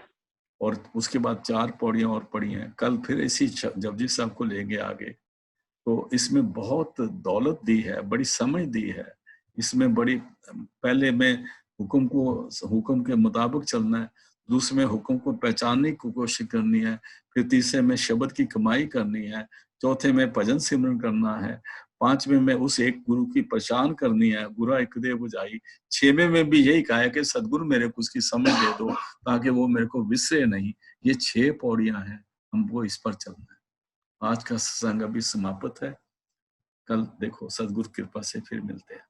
और उसके बाद 4 पौड़ियां और पढ़ी हैं। कल फिर इसी जपजी साहब को लेंगे आगे। तो इसमें बहुत दौलत दी है, बड़ी समझ दी है। इसमें बड़ी, पहले में हुक्म के मुताबिक चलना है, दूसरे में हुक्म को पहचानने की कोशिश करनी है, फिर तीसरे में शब्द की कमाई करनी है, चौथे में भजन सिमरन करना है, 5वें में उस एक गुरु की पहचान करनी है, गुरा एक दे बुझाई। 6वें में भी यही कहा है कि सदगुरु मेरे को उसकी समझ दे दो ताकि वो मेरे को विसरे नहीं। ये 6 पौड़ियां हैं, हमको इस पर चलना है। आज का सत्संग अभी समाप्त है। कल देखो सदगुरु कृपा से फिर मिलते हैं।